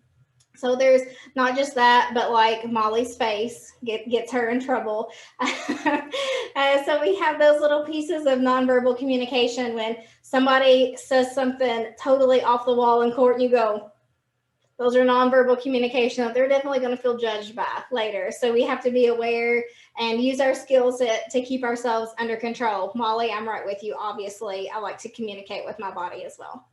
So there's not just that, but like Molly's face gets her in trouble. So we have those little pieces of nonverbal communication when somebody says something totally off the wall in court and you go, those are nonverbal communication that they're definitely going to feel judged by later. So we have to be aware and use our skill set to keep ourselves under control. Molly, I'm right with you. Obviously, I like to communicate with my body as well.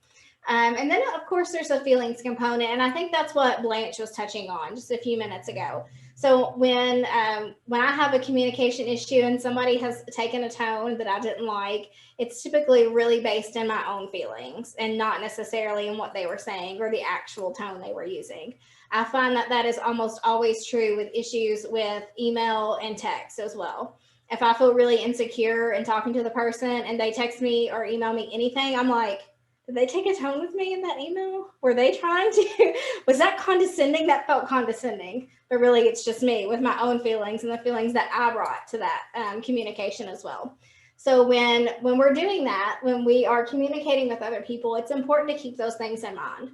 And then, of course, there's a feelings component. And I think that's what Blanche was touching on just a few minutes ago. So when I have a communication issue and somebody has taken a tone that I didn't like, it's typically really based in my own feelings and not necessarily in what they were saying or the actual tone they were using. I find that that is almost always true with issues with email and text as well. If I feel really insecure in talking to the person and they text me or email me anything, I'm like, did they take a tone with me in that email? Were they trying to, was that condescending? That felt condescending, but really it's just me with my own feelings and the feelings that I brought to that communication as well. So when we're doing that, when we are communicating with other people, it's important to keep those things in mind.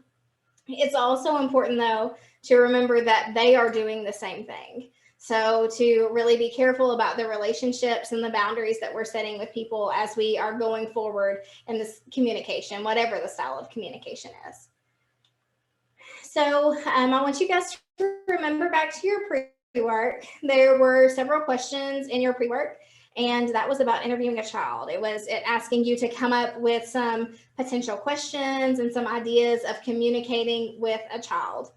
It's also important though, to remember that they are doing the same thing. So to really be careful about the relationships and the boundaries that we're setting with people as we are going forward in this communication, whatever the style of communication is. So I want you guys to remember back to your pre-work. There were several questions in your pre-work, and that was about interviewing a child. It was asking you to come up with some potential questions and some ideas of communicating with a child.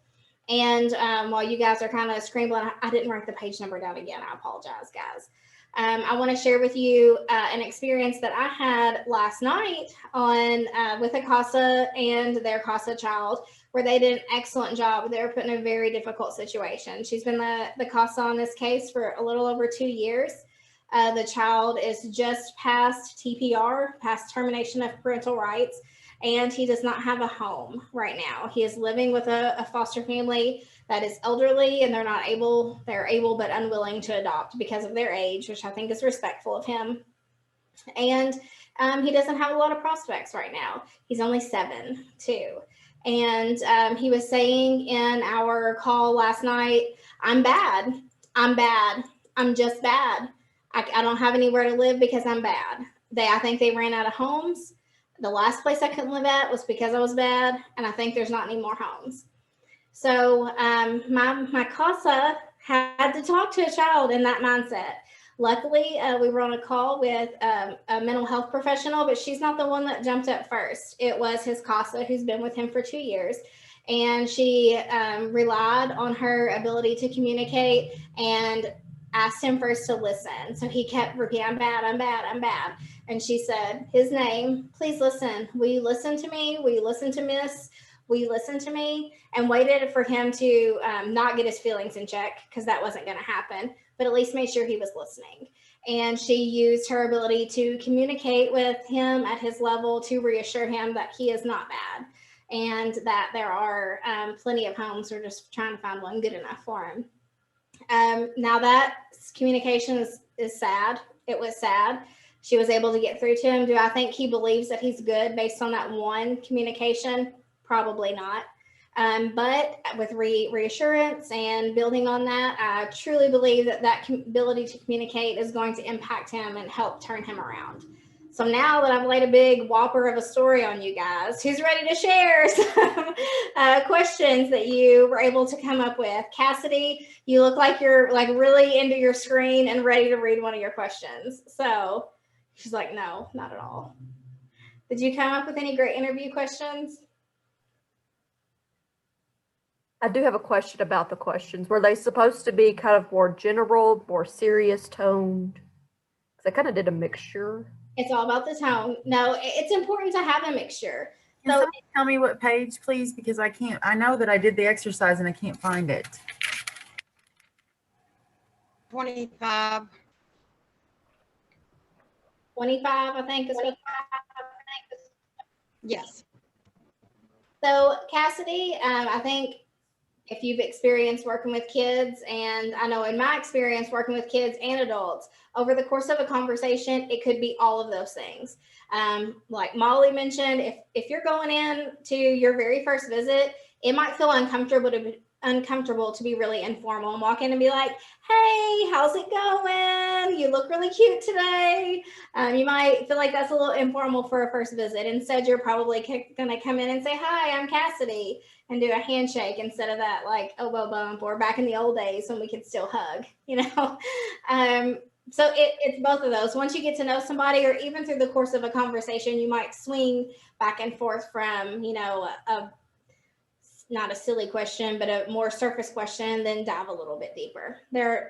And while you guys are kind of scrambling, I didn't write the page number down again. I apologize, guys. I want to share with you an experience that I had last night on with a CASA and their CASA child, where they did an excellent job. They were put in a very difficult situation. She's been the CASA on this case for a little over 2 years. The child is just past TPR, past termination of parental rights, and he does not have a home right now. He is living with a foster family that is elderly, and they're able but unwilling to adopt because of their age, which I think is respectful of him. And he doesn't have a lot of prospects right now. He's only 7 too. And he was saying in our call last night, I'm bad. I'm just bad. I don't have anywhere to live because I'm bad. I think they ran out of homes. The last place I couldn't live at was because I was bad, and I think there's not any more homes. So my CASA had to talk to a child in that mindset. Luckily, we were on a call with a mental health professional, but she's not the one that jumped up first. It was his CASA, who's been with him for 2 years. And she relied on her ability to communicate and asked him first to listen. So he kept repeating, I'm bad, I'm bad, I'm bad. And she said, his name, please listen. Will you listen to me? Will you listen to Miss? Will you listen to me? And waited for him to not get his feelings in check, because that wasn't going to happen, but at least made sure he was listening. And she used her ability to communicate with him at his level to reassure him that he is not bad and that there are plenty of homes. We're just trying to find one good enough for him. Now that communication is sad. It was sad. She was able to get through to him. Do I think he believes that he's good based on that one communication? Probably not. But with reassurance and building on that, I truly believe that ability to communicate is going to impact him and help turn him around. So now that I've laid a big whopper of a story on you guys, who's ready to share some questions that you were able to come up with? Cassidy, you look like you're like really into your screen and ready to read one of your questions. So she's like, no, not at all. Did you come up with any great interview questions? I do have a question about the questions. Were they supposed to be kind of more general, more serious toned? Because I kind of did a mixture. It's all about the tone. No, it's important to have a mixture. Can So somebody tell me what page, please? Because I know that I did the exercise and I can't find it. 25. 25, I think is what. Yes. So Cassidy, I think if you've experienced working with kids, and I know in my experience working with kids and adults, over the course of a conversation, it could be all of those things. Like Molly mentioned, if you're going in to your very first visit it might feel uncomfortable to be really informal and walk in and be like, hey, how's it going? You look really cute today. You might feel like that's a little informal for a first visit. Instead, you're probably going to come in and say, hi, I'm Cassidy, and do a handshake instead of that like elbow bump, or back in the old days when we could still hug, you know? So it's both of those. Once you get to know somebody, or even through the course of a conversation, you might swing back and forth from, you know, not a silly question, but a more surface question, then dive a little bit deeper. There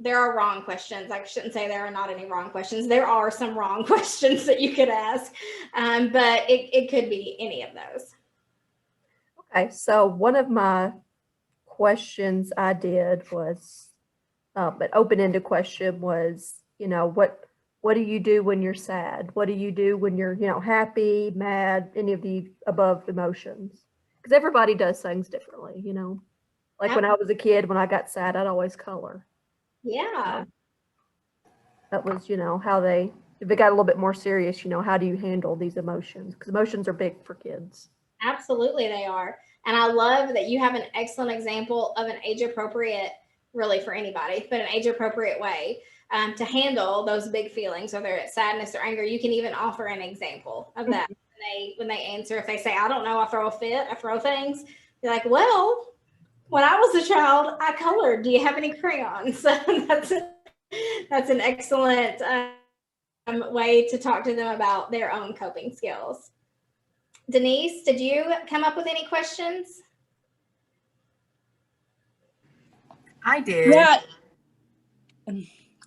are wrong questions. I shouldn't say there are not any wrong questions. There are some wrong questions that you could ask, but it could be any of those. Okay, so one of my questions I did was, an open-ended question was, you know, what do you do when you're sad? What do you do when you're, you know, happy, mad, any of the above emotions? Because everybody does things differently, you know. Like when I was a kid, when I got sad, I'd always color. Yeah. That was, you know, how they, if it got a little bit more serious, you know, how do you handle these emotions? Because emotions are big for kids. Absolutely, they are. And I love that you have an excellent example of an age appropriate, really for anybody, but an age appropriate way to handle those big feelings, whether it's sadness or anger. You can even offer an example of that when they answer. If they say, I don't know, I throw a fit, I throw things, you're like, well, when I was a child, I colored. Do you have any crayons? So that's an excellent way to talk to them about their own coping skills. Denise, did you come up with any questions? I did. Yeah.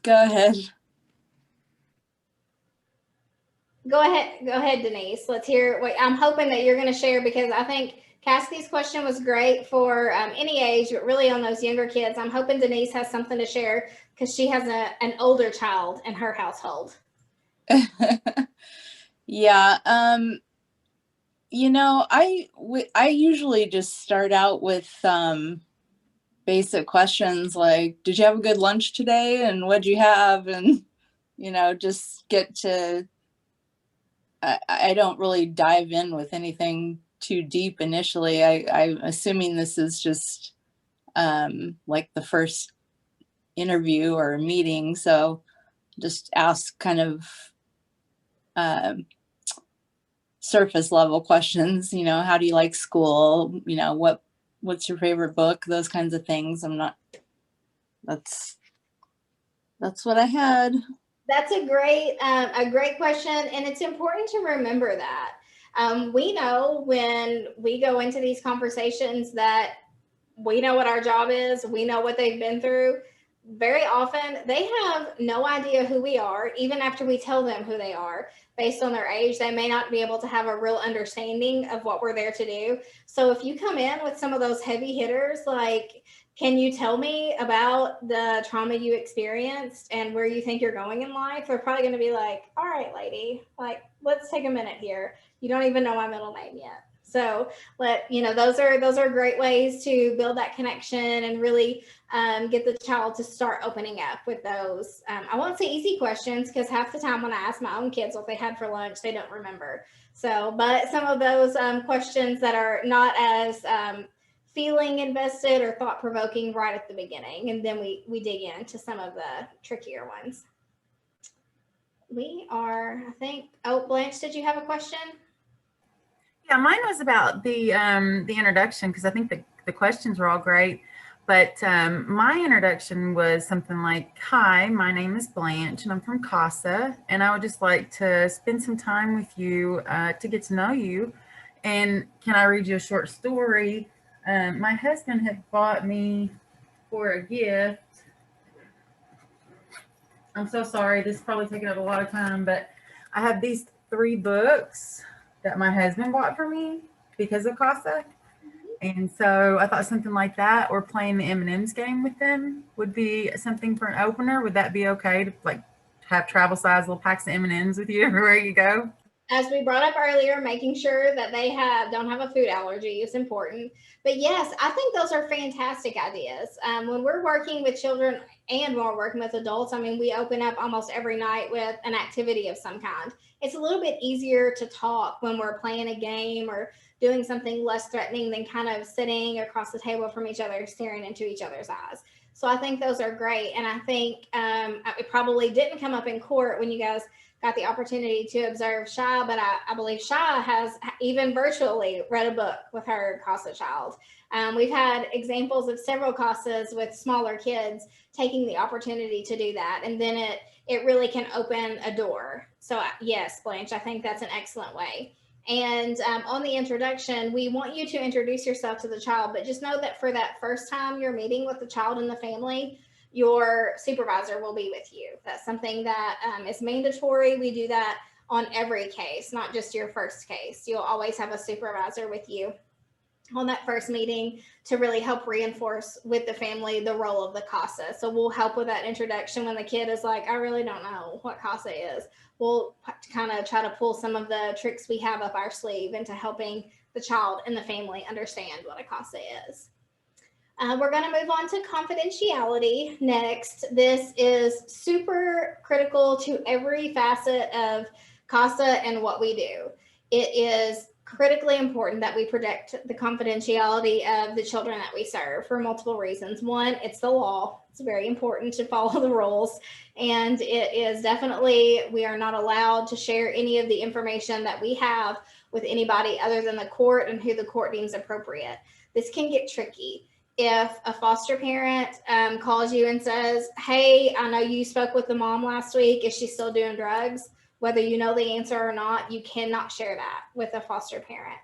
Go ahead. Go ahead, Denise. Let's hear what I'm hoping that you're going to share, because I think Cassidy's question was great for any age, but really on those younger kids. I'm hoping Denise has something to share because she has an older child in her household. Yeah. You know, I usually just start out with basic questions like, did you have a good lunch today? And what'd you have? And, you know, just get to, I don't really dive in with anything too deep initially. I'm assuming this is just like the first interview or meeting. So just ask kind of surface level questions, you know, how do you like school? You know, what's your favorite book? Those kinds of things. That's what I had. That's a great question, and it's important to remember that. We know when we go into these conversations that we know what our job is, we know what they've been through. Very often, they have no idea who we are, even after we tell them who they are. Based on their age, they may not be able to have a real understanding of what we're there to do. So if you come in with some of those heavy hitters, like, can you tell me about the trauma you experienced and where you think you're going in life? They're probably going to be like, all right, lady, like, let's take a minute here. You don't even know my middle name yet. So those are great ways to build that connection and really get the child to start opening up with those. I won't say easy questions, because half the time when I ask my own kids what they had for lunch, they don't remember. So, but some of those questions that are not as feeling invested or thought provoking right at the beginning, and then we dig into some of the trickier ones. I think. Oh, Blanche, did you have a question? Yeah, mine was about the introduction, because I think the questions were all great. But my introduction was something like, hi, my name is Blanche and I'm from CASA, and I would just like to spend some time with you to get to know you. And can I read you a short story? My husband had bought me for a gift. I'm so sorry, this is probably taking up a lot of time, but I have these 3 books that my husband bought for me because of CASA. And so I thought something like that, or playing the M&M's game with them, would be something for an opener. Would that be okay to like have travel size little packs of M&M's with you everywhere you go? As we brought up earlier, making sure that they don't have a food allergy is important. But yes, I think those are fantastic ideas. When we're working with children and when we're working with adults, I mean, we open up almost every night with an activity of some kind. It's a little bit easier to talk when we're playing a game or doing something less threatening than kind of sitting across the table from each other, staring into each other's eyes. So I think those are great. And I think it probably didn't come up in court when you guys got the opportunity to observe Shy, but I believe Shy has even virtually read a book with her CASA child. We've had examples of several CASAs with smaller kids taking the opportunity to do that. And then it really can open a door. So yes, Blanche, I think that's an excellent way. And on the introduction, we want you to introduce yourself to the child, but just know that for that first time you're meeting with the child and the family, your supervisor will be with you. That's something that is mandatory. We do that on every case, not just your first case. You'll always have a supervisor with you on that first meeting to really help reinforce with the family the role of the CASA. So we'll help with that introduction when the kid is like, I really don't know what CASA is. We'll kind of try to pull some of the tricks we have up our sleeve into helping the child and the family understand what a CASA is. We're going to move on to confidentiality next. This is super critical to every facet of CASA and what we do. It is critically important that we protect the confidentiality of the children that we serve for multiple reasons. One, it's the law. It's very important to follow the rules. And it is definitely, we are not allowed to share any of the information that we have with anybody other than the court and who the court deems appropriate. This can get tricky. If a foster parent calls you and says, hey, I know you spoke with the mom last week. Is she still doing drugs? Whether you know the answer or not, you cannot share that with a foster parent.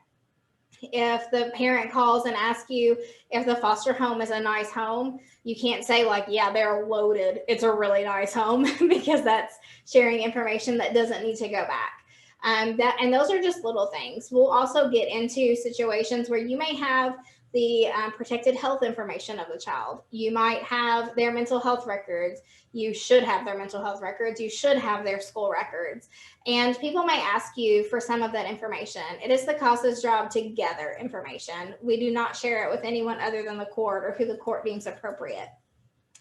If the parent calls and asks you if the foster home is a nice home, you can't say like, yeah, they're loaded. It's a really nice home because that's sharing information that doesn't need to go back. And those are just little things. We'll also get into situations where you may have the protected health information of the child. You might have their mental health records. You should have their mental health records. You should have their school records. And people may ask you for some of that information. It is the CASA's job to gather information. We do not share it with anyone other than the court or who the court deems appropriate.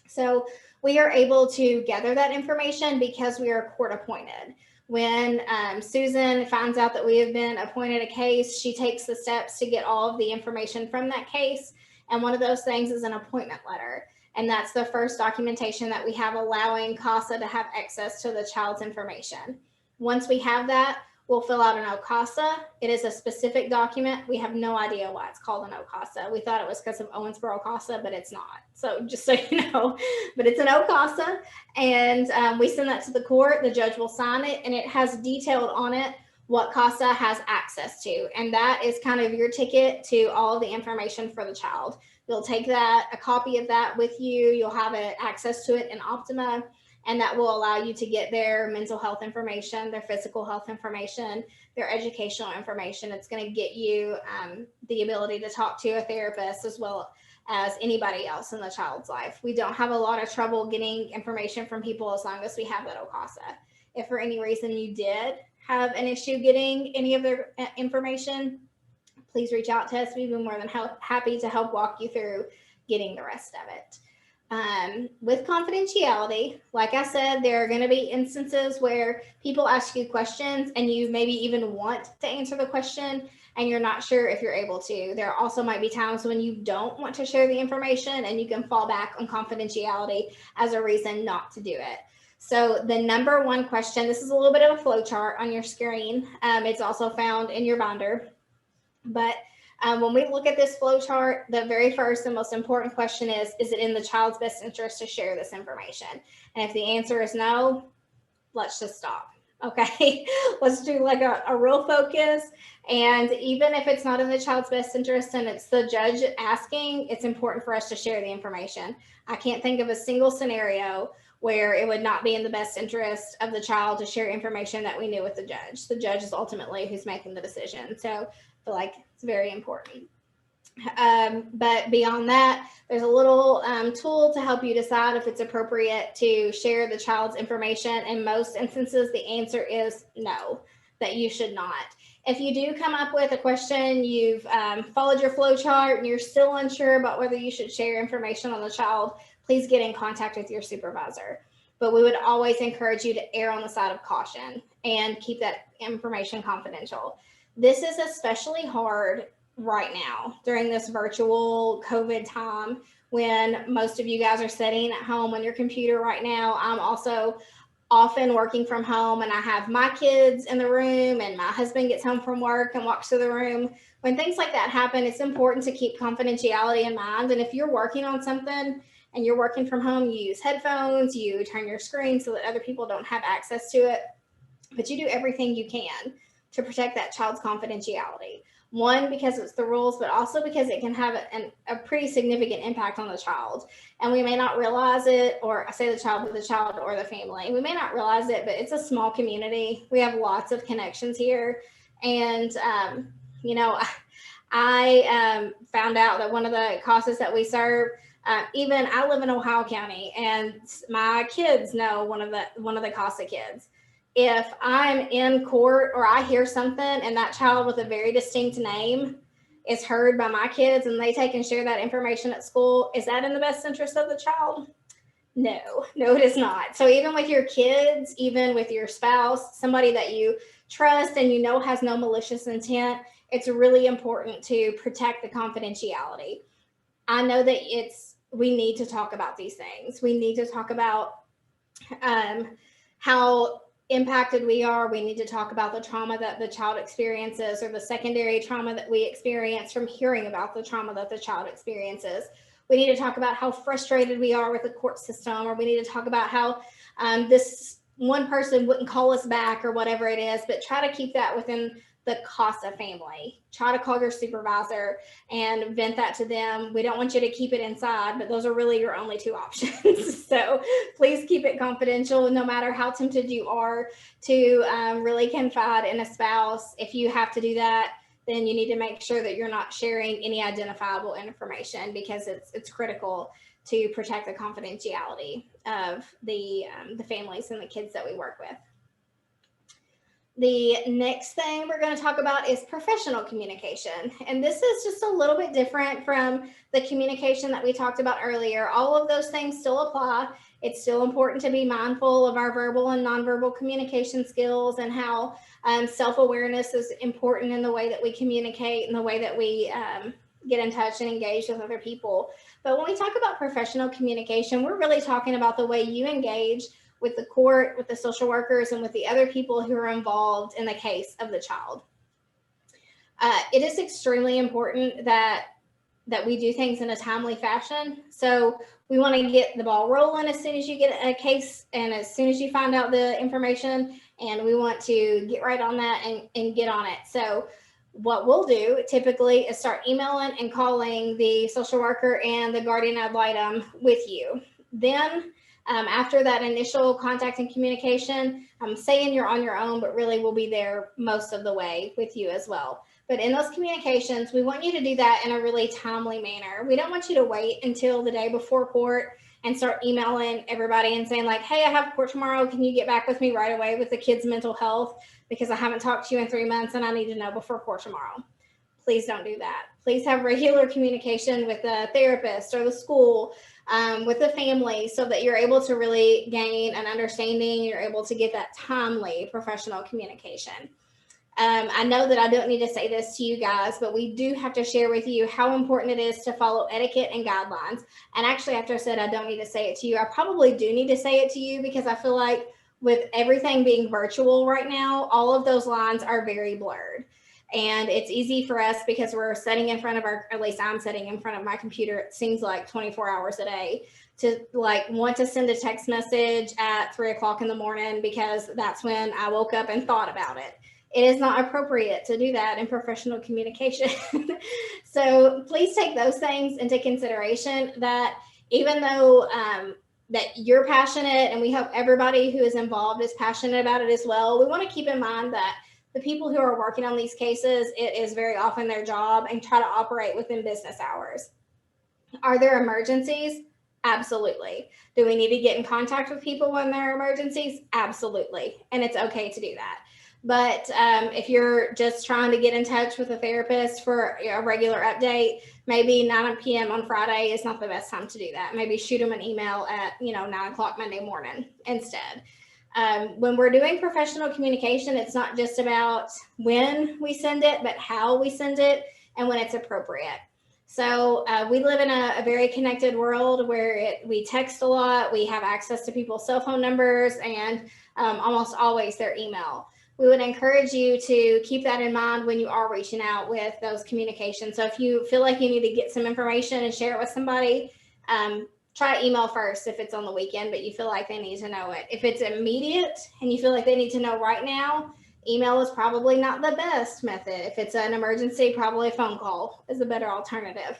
So we are able to gather that information because we are court appointed. When Susan finds out that we have been appointed a case, she takes the steps to get all of the information from that case. And one of those things is an appointment letter. And that's the first documentation that we have allowing CASA to have access to the child's information. Once we have that, we'll fill out an OCASA. It is a specific document. We have no idea why it's called an OCASA. We thought it was because of Owensboro CASA, but it's not. So just so you know, but it's an OCASA. And we send that to the court. The judge will sign it, and it has detailed on it what CASA has access to. And that is kind of your ticket to all of the information for the child. You'll take that, a copy of that with you. You'll have access to it in Optima. And that will allow you to get their mental health information, their physical health information, their educational information. It's going to get you the ability to talk to a therapist as well as anybody else in the child's life. We don't have a lot of trouble getting information from people as long as we have that OCASA. If for any reason you did have an issue getting any of their information, please reach out to us. We'd be more than happy to help walk you through getting the rest of it. With confidentiality, like I said, there are going to be instances where people ask you questions and you maybe even want to answer the question and you're not sure if you're able to. There also might be times when you don't want to share the information and you can fall back on confidentiality as a reason not to do it. So the number one question, this is a little bit of a flow chart on your screen. It's also found in your binder, but when we look at this flow chart, the very first and most important question is it in the child's best interest to share this information? And if the answer is no, let's just stop. Okay, let's do like a real focus. And even if it's not in the child's best interest and it's the judge asking, it's important for us to share the information. I can't think of a single scenario where it would not be in the best interest of the child to share information that we knew with the judge. The judge is ultimately who's making the decision. So I feel like it's very important. But beyond that, there's a little tool to help you decide if it's appropriate to share the child's information. In most instances, the answer is no, that you should not. If you do come up with a question, you've followed your flow chart and you're still unsure about whether you should share information on the child, please get in contact with your supervisor. But we would always encourage you to err on the side of caution and keep that information confidential. This is especially hard right now during this virtual COVID time when most of you guys are sitting at home on your computer right now. I'm also often working from home, and I have my kids in the room, and my husband gets home from work and walks to the room. When things like that happen, it's important to keep confidentiality in mind. And if you're working on something and you're working from home, you use headphones, you turn your screen so that other people don't have access to it, but you do everything you can to protect that child's confidentiality. One, because it's the rules, but also because it can have a pretty significant impact on the child. And we may not realize it, or I say the child, but the child or the family. We may not realize it, but it's a small community. We have lots of connections here. And, you know, I found out that one of the CASAs that we serve, even I live in Ohio County, and my kids know one of the CASA kids. If I'm in court or I hear something and that child with a very distinct name is heard by my kids and they take and share that information at school, is that in the best interest of the child? No, it is not. So even with your kids, even with your spouse, somebody that you trust and you know has no malicious intent, it's really important to protect the confidentiality. I know that we need to talk about these things. We need to talk about how impacted we are. We need to talk about the trauma that the child experiences, or the secondary trauma that we experience from hearing about the trauma that the child experiences. We need to talk about how frustrated we are with the court system, or we need to talk about how this one person wouldn't call us back or whatever it is, but try to keep that within the CASA family. Try to call your supervisor and vent that to them. We don't want you to keep it inside, but those are really your only two options. So please keep it confidential, no matter how tempted you are to really confide in a spouse. If you have to do that, then you need to make sure that you're not sharing any identifiable information, because it's critical to protect the confidentiality of the families and the kids that we work with. The next thing we're going to talk about is professional communication. And this is just a little bit different from the communication that we talked about earlier. All of those things still apply. It's still important to be mindful of our verbal and nonverbal communication skills, and how self-awareness is important in the way that we communicate and the way that we get in touch and engage with other people. But when we talk about professional communication, we're really talking about the way you engage with the court, with the social workers, and with the other people who are involved in the case of the child. It is extremely important that we do things in a timely fashion. So we want to get the ball rolling as soon as you get a case and as soon as you find out the information, and we want to get right on that and get on it. So what we'll do typically is start emailing and calling the social worker and the guardian ad litem with you. Then after that initial contact and communication, I'm saying you're on your own, but really we'll be there most of the way with you as well. But in those communications, we want you to do that in a really timely manner. We don't want you to wait until the day before court and start emailing everybody and saying like, hey, I have court tomorrow. Can you get back with me right away with the kid's mental health? Because I haven't talked to you in 3 months and I need to know before court tomorrow. Please don't do that. Please have regular communication with the therapist or the school, with the family, so that you're able to really gain an understanding. You're able to get that timely professional communication. I know that I don't need to say this to you guys, but we do have to share with you how important it is to follow etiquette and guidelines. And actually, after I said I don't need to say it to you, I probably do need to say it to you, because I feel like with everything being virtual right now, all of those lines are very blurred. And it's easy for us because we're sitting in front of at least I'm sitting in front of my computer, it seems like 24 hours a day, to like want to send a text message at 3 o'clock in the morning because that's when I woke up and thought about it. It is not appropriate to do that in professional communication. So please take those things into consideration, that even though that you're passionate, and we hope everybody who is involved is passionate about it as well, we want to keep in mind that the people who are working on these cases, it is very often their job, and try to operate within business hours. Are there emergencies? Absolutely. Do we need to get in contact with people when there are emergencies? Absolutely. And it's okay to do that. But if you're just trying to get in touch with a therapist for a regular update, maybe 9 p.m. on Friday is not the best time to do that. Maybe shoot them an email at 9 o'clock Monday morning instead. When we're doing professional communication, it's not just about when we send it, but how we send it and when it's appropriate. So we live in a very connected world where we text a lot, we have access to people's cell phone numbers, and almost always their email. We would encourage you to keep that in mind when you are reaching out with those communications. So if you feel like you need to get some information and share it with somebody, try email first if it's on the weekend, but you feel like they need to know it. If it's immediate and you feel like they need to know right now, email is probably not the best method. If it's an emergency, probably a phone call is a better alternative.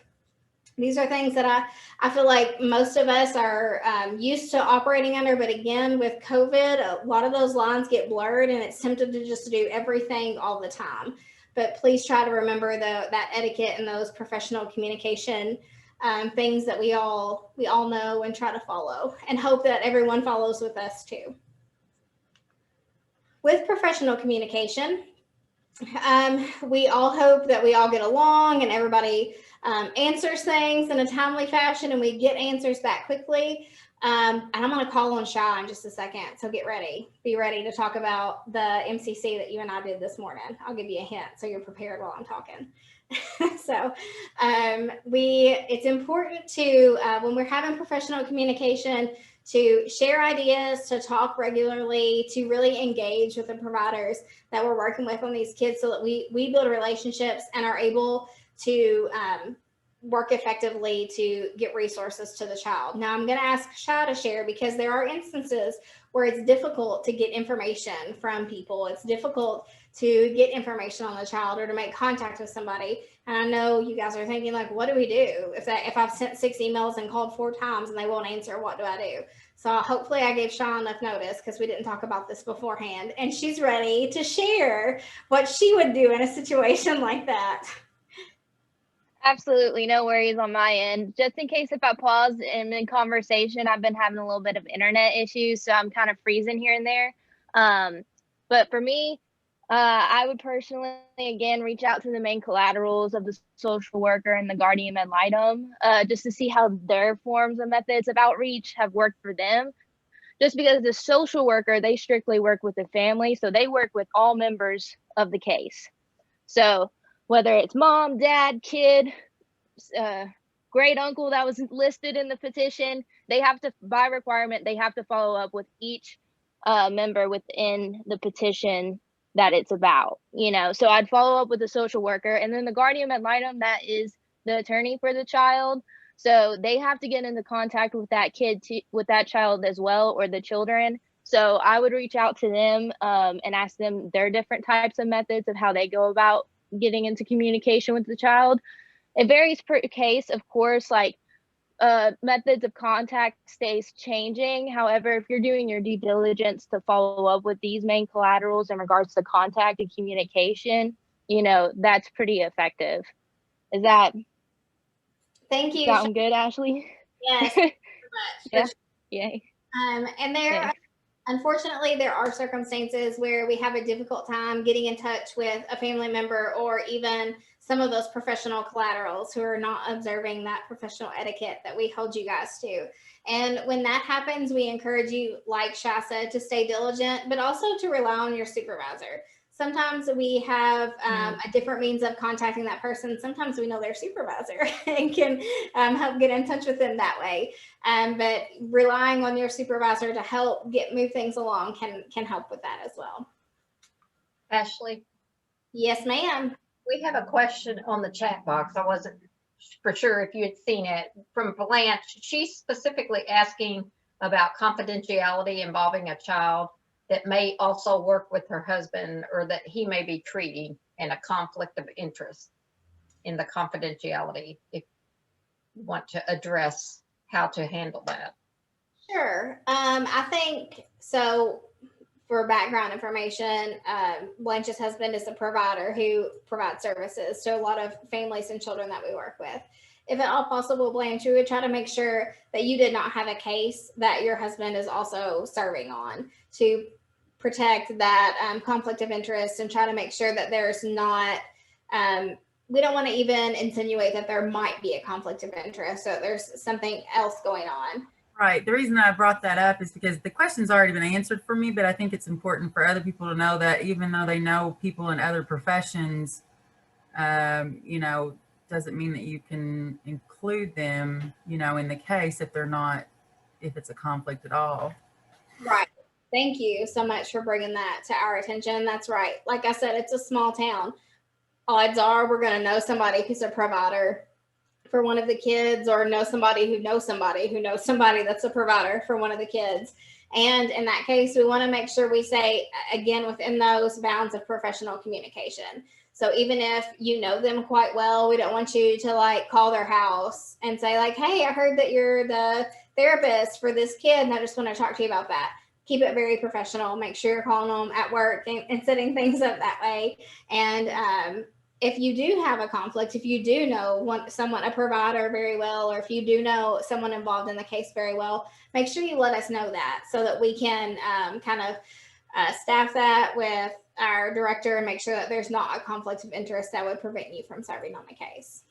These are things that I feel like most of us are used to operating under, but again, with COVID, a lot of those lines get blurred and it's tempted to just do everything all the time. But please try to remember that etiquette and those professional communication things that we all know and try to follow, and hope that everyone follows with us too. With professional communication, we all hope that we all get along and everybody answers things in a timely fashion and we get answers back quickly. And I'm going to call on Shy in just a second, so get ready. Be ready to talk about the MCC that you and I did this morning. I'll give you a hint so you're prepared while I'm talking. So it's important to, when we're having professional communication, to share ideas, to talk regularly, to really engage with the providers that we're working with on these kids so that we build relationships and are able to work effectively to get resources to the child. Now I'm going to ask Shy to share because there are instances where it's difficult to get information from people. It's difficult to get information on the child or to make contact with somebody. And I know you guys are thinking like, what do we do? If I've sent 6 emails and called 4 times and they won't answer, what do I do? So hopefully I gave Shy enough notice because we didn't talk about this beforehand. And she's ready to share what she would do in a situation like that. Absolutely, no worries on my end. Just in case if I pause in conversation, I've been having a little bit of internet issues, so I'm kind of freezing here and there. But for me, I would personally, again, reach out to the main collaterals of the social worker and the guardian ad litem, just to see how their forms and methods of outreach have worked for them. Just because the social worker, they strictly work with the family, so they work with all members of the case. So whether it's mom, dad, kid, great uncle that was listed in the petition, they have to, by requirement, they have to follow up with each member within the petition that it's about, So I'd follow up with the social worker, and then the guardian ad litem, that is the attorney for the child. So they have to get into contact with that kid, with that child as well, or the children. So I would reach out to them and ask them their different types of methods of how they go about getting into communication with the child. It varies per case, of course, like methods of contact stays changing. However, if you're doing your due diligence to follow up with these main collaterals in regards to contact and communication, that's pretty effective. Is that Thank you. Sound good, Ashley? Yes, very much. Yeah. Yay. And unfortunately, there are circumstances where we have a difficult time getting in touch with a family member or even some of those professional collaterals who are not observing that professional etiquette that we hold you guys to. And when that happens, we encourage you, like Shy said, to stay diligent, but also to rely on your supervisor. Sometimes we have a different means of contacting that person. Sometimes we know their supervisor and can help get in touch with them that way. But relying on your supervisor to help move things along can help with that as well. Ashley? Yes, ma'am. We have a question on the chat box. I wasn't for sure if you had seen it from Blanche. She's specifically asking about confidentiality involving a child that may also work with her husband or that he may be treating, and a conflict of interest in the confidentiality, if you want to address how to handle that. Sure. I think so. For background information, Blanche's husband is a provider who provides services to a lot of families and children that we work with. If at all possible, Blanche, we would try to make sure that you did not have a case that your husband is also serving on, to protect that conflict of interest and try to make sure that there's not, we don't want to even insinuate that there might be a conflict of interest, so there's something else going on. Right. The reason I brought that up is because the question's already been answered for me, but I think it's important for other people to know that even though they know people in other professions, you know, doesn't mean that you can include them, you know, in the case if they're not, if it's a conflict at all. Right. Thank you so much for bringing that to our attention. That's right. Like I said, it's a small town. Odds are we're going to know somebody who's a provider for one of the kids, or know somebody who knows somebody who knows somebody that's a provider for one of the kids. And in that case, we want to make sure we say, again, within those bounds of professional communication. So even if you know them quite well, we don't want you to like call their house and say like, hey, I heard that you're the therapist for this kid and I just want to talk to you about that. Keep it very professional. Make sure you're calling them at work and setting things up that way. And if you do have a conflict, if you do know someone, a provider very well, or if you do know someone involved in the case very well, make sure you let us know that so that we can kind of staff that with our director and make sure that there's not a conflict of interest that would prevent you from serving on the case.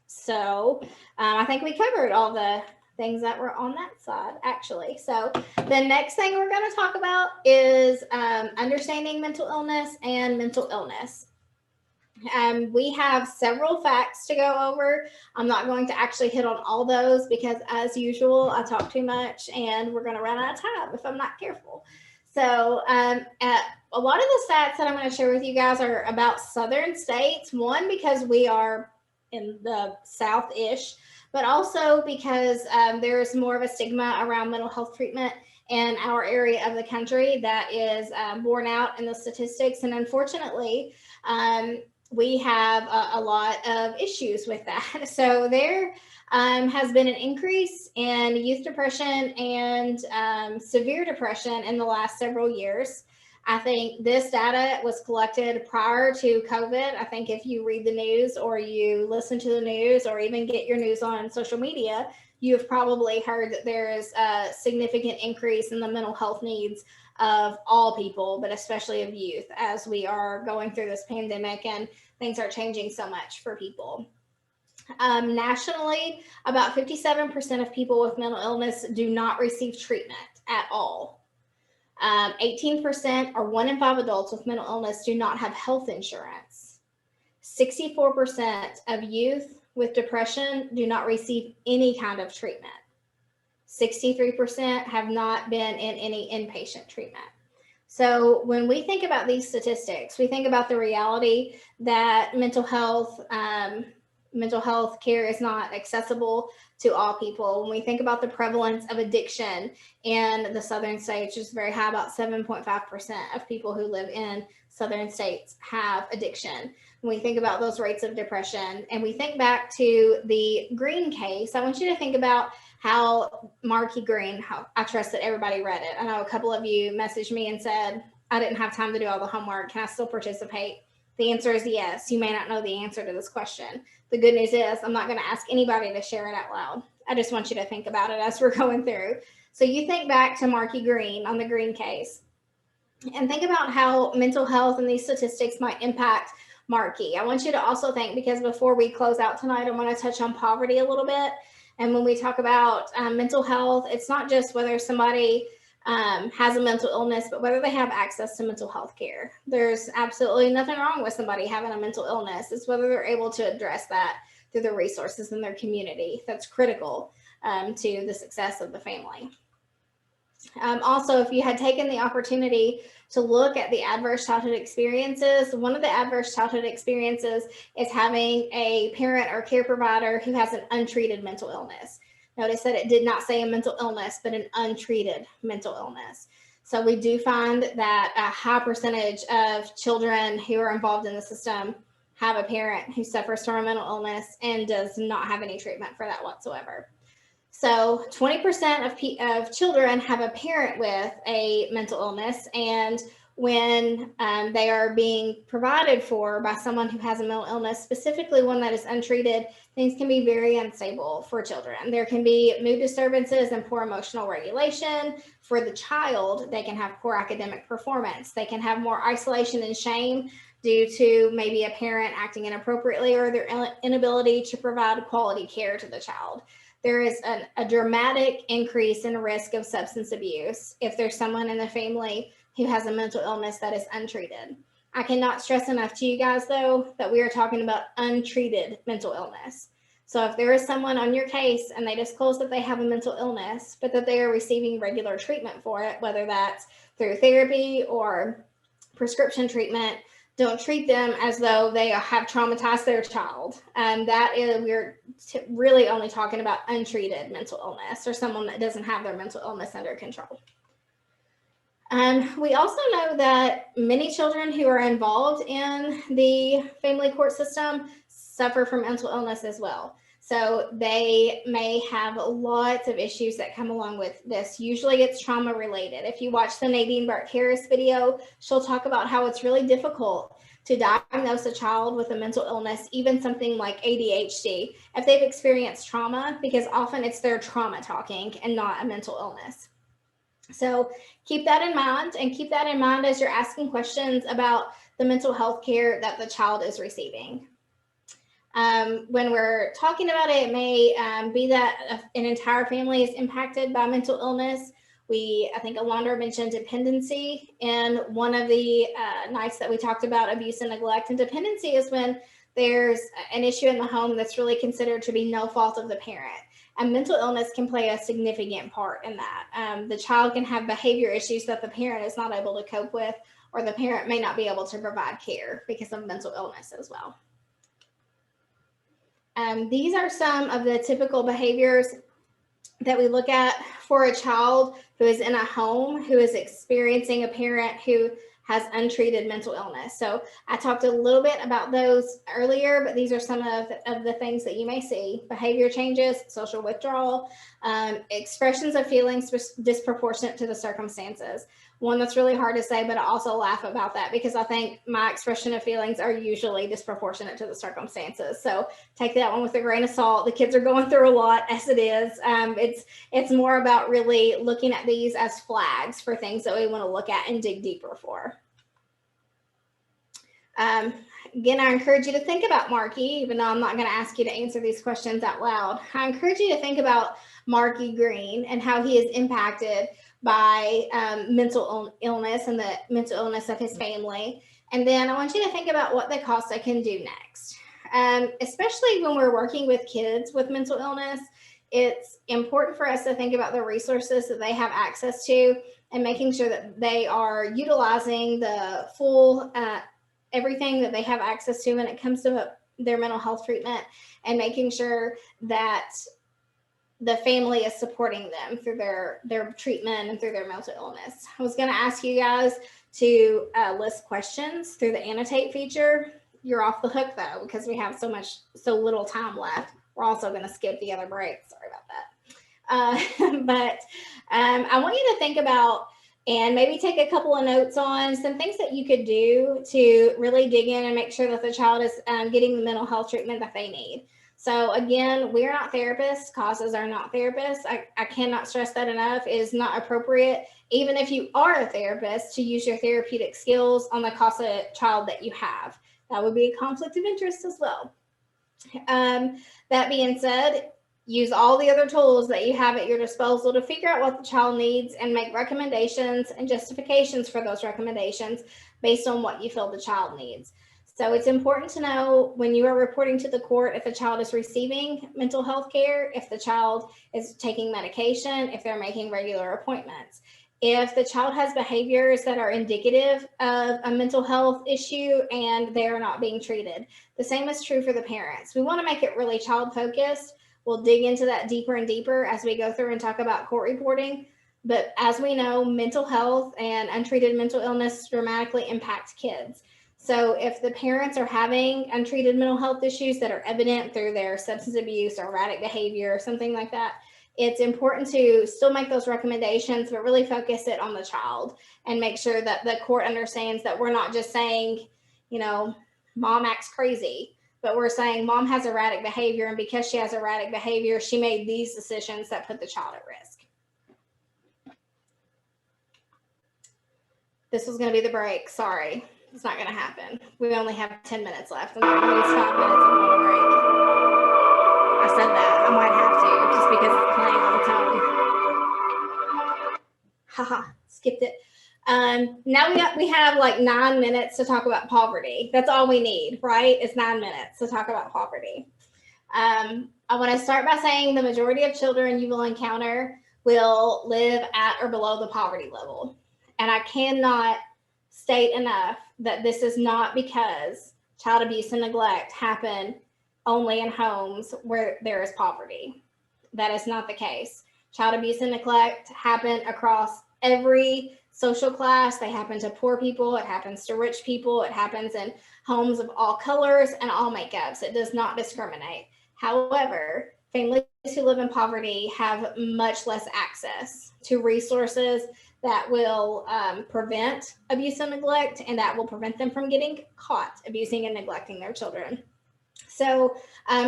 So I think we covered all the things that were on that side, actually. So the next thing we're going to talk about is understanding mental illness and mental illness. We have several facts to go over. I'm not going to actually hit on all those because, as usual, I talk too much and we're going to run out of time if I'm not careful. So a lot of the stats that I'm going to share with you guys are about southern states. One, because we are in the South-ish, but also because there's more of a stigma around mental health treatment in our area of the country that is borne out in the statistics. And unfortunately, we have a lot of issues with that. So there has been an increase in youth depression and severe depression in the last several years. I think this data was collected prior to COVID. I think if you read the news or you listen to the news or even get your news on social media, you've probably heard that there is a significant increase in the mental health needs of all people, but especially of youth, as we are going through this pandemic and things are changing so much for people. Nationally, about 57% of people with mental illness do not receive treatment at all. 18% or 1 in 5 adults with mental illness do not have health insurance. 64% of youth with depression do not receive any kind of treatment. 63% have not been in any inpatient treatment. So when we think about these statistics, we think about the reality that mental health care is not accessible to all people. When we think about the prevalence of addiction in the southern states, which is very high, about 7.5% of people who live in southern states have addiction. When we think about those rates of depression and we think back to the Green case, I want you to think about how Marky Green, how I trust that everybody read it. I know a couple of you messaged me and said, I didn't have time to do all the homework. Can I still participate? The answer is yes. You may not know the answer to this question. The good news is I'm not going to ask anybody to share it out loud. I just want you to think about it as we're going through. So you think back to Marky Green on the Green case and think about how mental health and these statistics might impact Marky. I want you to also think, because before we close out tonight, I want to touch on poverty a little bit. And when we talk about mental health, it's not just whether somebody has a mental illness, but whether they have access to mental health care. There's absolutely nothing wrong with somebody having a mental illness. It's whether they're able to address that through the resources in their community. That's critical to the success of the family. Also, if you had taken the opportunity to look at the adverse childhood experiences, one of the adverse childhood experiences is having a parent or care provider who has an untreated mental illness. Notice that it did not say a mental illness, but an untreated mental illness. So we do find that a high percentage of children who are involved in the system have a parent who suffers from a mental illness and does not have any treatment for that whatsoever. So 20% of children have a parent with a mental illness, and when they are being provided for by someone who has a mental illness, specifically one that is untreated, things can be very unstable for children. There can be mood disturbances and poor emotional regulation. For the child, they can have poor academic performance. They can have more isolation and shame due to maybe a parent acting inappropriately or their inability to provide quality care to the child. there is a dramatic increase in risk of substance abuse if there's someone in the family who has a mental illness that is untreated. I cannot stress enough to you guys, though, that we are talking about untreated mental illness. So if there is someone on your case and they disclose that they have a mental illness, but that they are receiving regular treatment for it, whether that's through therapy or prescription treatment, don't treat them as though they have traumatized their child. That is, we're really only talking about untreated mental illness or someone that doesn't have their mental illness under control. We also know that many children who are involved in the family court system suffer from mental illness as well. So they may have lots of issues that come along with this. Usually it's trauma related. If you watch the Nadine Burke-Harris video, she'll talk about how it's really difficult to diagnose a child with a mental illness, even something like ADHD, if they've experienced trauma, because often it's their trauma talking and not a mental illness. So keep that in mind, and keep that in mind as you're asking questions about the mental health care that the child is receiving. When we're talking about it, it may be that an entire family is impacted by mental illness. I think Alondra mentioned dependency, and one of the nights that we talked about abuse and neglect. And dependency is when there's an issue in the home that's really considered to be no fault of the parent. And mental illness can play a significant part in that. The child can have behavior issues that the parent is not able to cope with, or the parent may not be able to provide care because of mental illness as well. These are some of the typical behaviors that we look at for a child who is in a home who is experiencing a parent who has untreated mental illness. So I talked a little bit about those earlier, but these are some of the things that you may see: behavior changes, social withdrawal, expressions of feelings disproportionate to the circumstances. One that's really hard to say, but I also laugh about that because I think my expression of feelings are usually disproportionate to the circumstances. So take that one with a grain of salt. The kids are going through a lot as it is. It's more about really looking at these as flags for things that we want to look at and dig deeper for. Again, I encourage you to think about Marky, even though I'm not going to ask you to answer these questions out loud. I encourage you to think about Marky Green and how he is impacted by mental illness and the mental illness of his family. And then I want you to think about what the CASA can do next. Especially when we're working with kids with mental illness, it's important for us to think about the resources that they have access to and making sure that they are utilizing the full everything that they have access to when it comes to their mental health treatment, and making sure that the family is supporting them through their treatment and through their mental illness. I was going to ask you guys to list questions through the annotate feature. You're off the hook though, because we have so little time left. We're also going to skip the other break. Sorry about that. But I want you to think about and maybe take a couple of notes on some things that you could do to really dig in and make sure that the child is getting the mental health treatment that they need. So again, we are not therapists. CASAs are not therapists. I cannot stress that enough. It is not appropriate, even if you are a therapist, to use your therapeutic skills on the CASA child that you have. That would be a conflict of interest as well. That being said, use all the other tools that you have at your disposal to figure out what the child needs and make recommendations and justifications for those recommendations based on what you feel the child needs. So it's important to know when you are reporting to the court if the child is receiving mental health care, if the child is taking medication, if they're making regular appointments. If the child has behaviors that are indicative of a mental health issue and they are not being treated. The same is true for the parents. We want to make it really child focused. We'll dig into that deeper and deeper as we go through and talk about court reporting. But as we know, mental health and untreated mental illness dramatically impact kids. So if the parents are having untreated mental health issues that are evident through their substance abuse or erratic behavior or something like that, it's important to still make those recommendations, but really focus it on the child and make sure that the court understands that we're not just saying, mom acts crazy, but we're saying mom has erratic behavior, and because she has erratic behavior, she made these decisions that put the child at risk. This was going to be the break. Sorry, it's not going to happen. We only have 10 minutes left, and there are at least 5 minutes of a break. I said that. I might have to, just Haha, skipped it. Now we have like 9 minutes to talk about poverty. That's all we need, right? It's 9 minutes to talk about poverty. I want to start by saying the majority of children you will encounter will live at or below the poverty level. And I cannot state enough that this is not because child abuse and neglect happen only in homes where there is poverty. That is not the case. Child abuse and neglect happen across every social class. They happen to poor people. It happens to rich people. It happens in homes of all colors and all makeups. It does not discriminate. However, families who live in poverty have much less access to resources that will prevent abuse and neglect, and that will prevent them from getting caught abusing and neglecting their children. So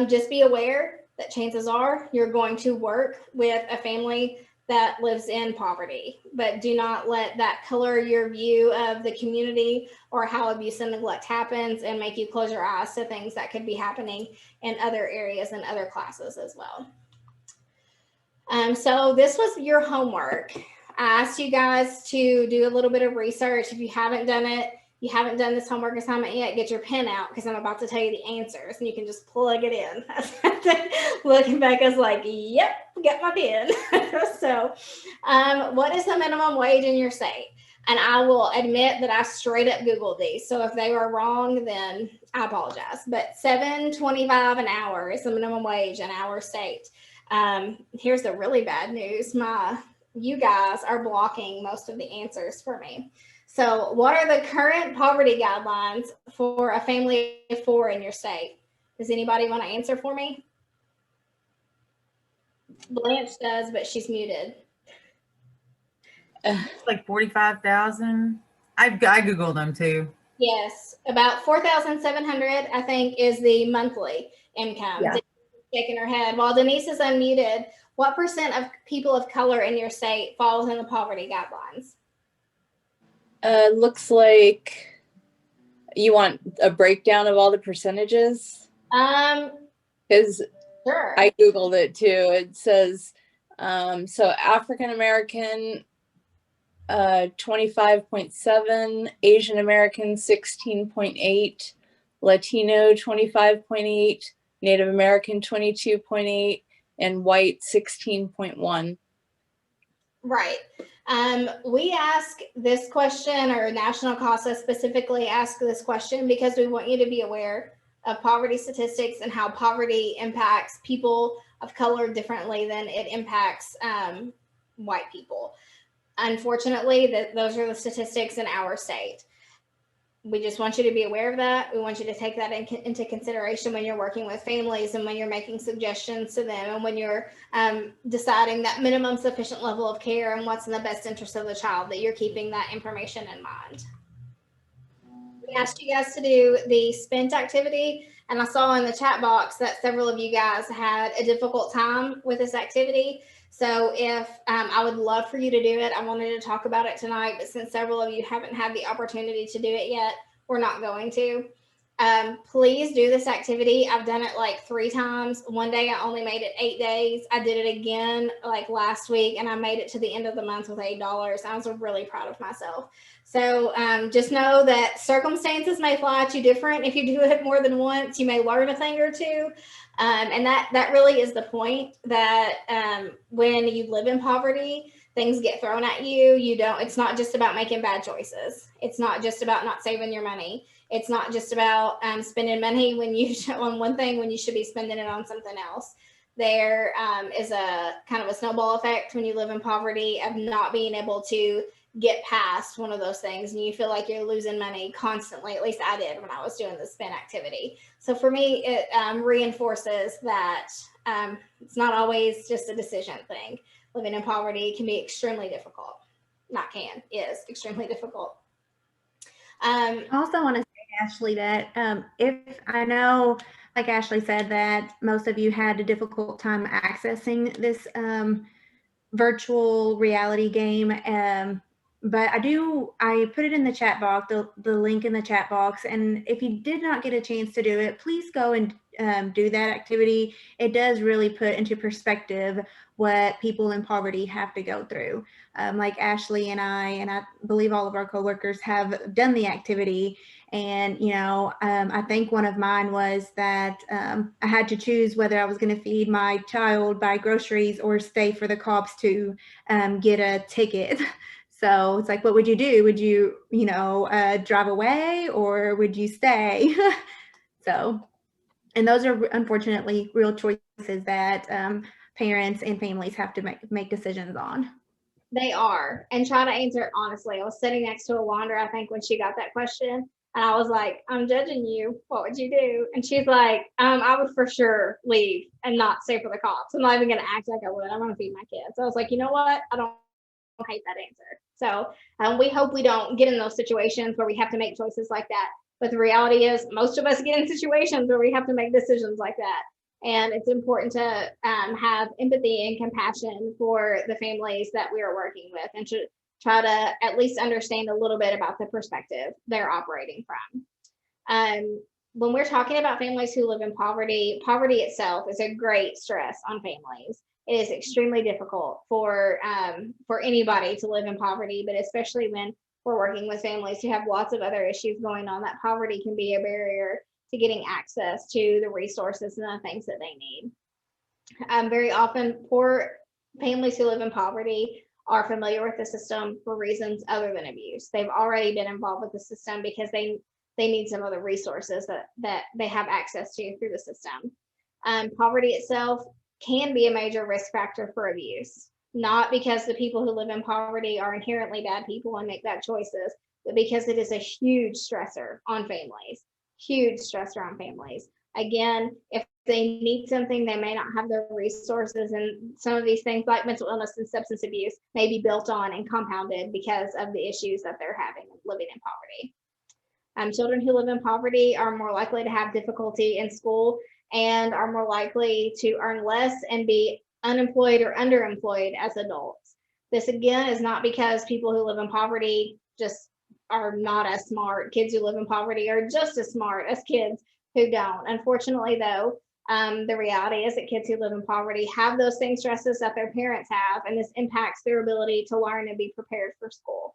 just be aware that chances are you're going to work with a family that lives in poverty, but do not let that color your view of the community or how abuse and neglect happens and make you close your eyes to things that could be happening in other areas and other classes as well. So this was your homework. I asked you guys to do a little bit of research. If you haven't done it, you haven't done this homework assignment yet, get your pen out because I'm about to tell you the answers and you can just plug it in. Looking back, I was like, yep, got my pen. So what is the minimum wage in your state? And I will admit that I straight up Googled these. So if they were wrong, then I apologize. But $7.25 an hour is the minimum wage in our state. Here's the really bad news. You guys are blocking most of the answers for me. So what are the current poverty guidelines for a family of 4 in your state? Does anybody want to answer for me? Blanche does, but she's muted. It's like 45,000. I Googled them too. Yes, about 4,700, I think, is the monthly income. Yeah. Shaking her head. While Denise is unmuted, what % of people of color in your state falls in the poverty guidelines? Looks like you want a breakdown of all the percentages? Because Sure. I Googled it too. It says, so African American, 25.7, Asian American, 16.8, Latino, 25.8, Native American, 22.8, and white, 16.1. Right. We ask this question, or National CASA specifically ask this question because we want you to be aware of poverty statistics and how poverty impacts people of color differently than it impacts white people. Unfortunately, those are the statistics in our state. We just want you to be aware of that. We want you to take that into consideration when you're working with families and when you're making suggestions to them and when you're deciding that minimum sufficient level of care and what's in the best interest of the child, that you're keeping that information in mind. We asked you guys to do the SPINT activity, and I saw in the chat box that several of you guys had a difficult time with this activity. So if I would love for you to do it, I wanted to talk about it tonight, but since several of you haven't had the opportunity to do it yet, we're not going to. Please do this activity. I've done it like 3 times. One day I only made it 8 days. I did it again like last week and I made it to the end of the month with $8. I was really proud of myself. So just know that circumstances may fly at you different. If you do it more than once, you may learn a thing or two. And that really is the point, that when you live in poverty, things get thrown at you. It's not just about making bad choices. It's not just about not saving your money. It's not just about spending money on one thing when you should be spending it on something else. There is a kind of a snowball effect when you live in poverty of not being able to get past one of those things, and you feel like you're losing money constantly. At least I did when I was doing the spin activity. So for me, it reinforces that it's not always just a decision thing. Living in poverty can be extremely difficult. Is extremely difficult. I also want to say, Ashley, that if I know, like Ashley said, that most of you had a difficult time accessing this virtual reality game, but I put it in the chat box, the link in the chat box, and if you did not get a chance to do it, please go and do that activity, it does really put into perspective what people in poverty have to go through. Like Ashley and I believe all of our coworkers have done the activity. And, I think one of mine was that I had to choose whether I was going to feed my child, buy groceries, or stay for the cops to get a ticket. So it's like, what would you do? Would you, drive away, or would you stay? So, and those are unfortunately real choices that parents and families have to make decisions on. They are, and try to answer it honestly. I was sitting next to Alondra, I think, when she got that question, and I was like, I'm judging you. What would you do? And she's like, I would for sure leave and not stay for the cops. I'm not even going to act like I would. I want to feed my kids. So I was like, you know what? I don't hate that answer. So we hope we don't get in those situations where we have to make choices like that. But the reality is, most of us get in situations where we have to make decisions like that. And it's important to have empathy and compassion for the families that we are working with, and to try to at least understand a little bit about the perspective they're operating from. When we're talking about families who live in poverty, poverty itself is a great stress on families. It is extremely difficult for anybody to live in poverty, but especially when we're working with families who have lots of other issues going on, that poverty can be a barrier to getting access to the resources and the things that they need. Very often, poor families who live in poverty are familiar with the system for reasons other than abuse. They've already been involved with the system because they need some of the resources that they have access to through the system. Poverty itself can be a major risk factor for abuse, not because the people who live in poverty are inherently bad people and make bad choices, but because it is a huge stressor on families. Huge stressor on families. Again, if they need something, they may not have the resources, and some of these things like mental illness and substance abuse may be built on and compounded because of the issues that they're having living in poverty. Children who live in poverty are more likely to have difficulty in school and are more likely to earn less and be unemployed or underemployed as adults. This again is not because people who live in poverty just are not as smart. Kids who live in poverty are just as smart as kids who don't. Unfortunately, though, the reality is that kids who live in poverty have those same stresses that their parents have, and this impacts their ability to learn and be prepared for school.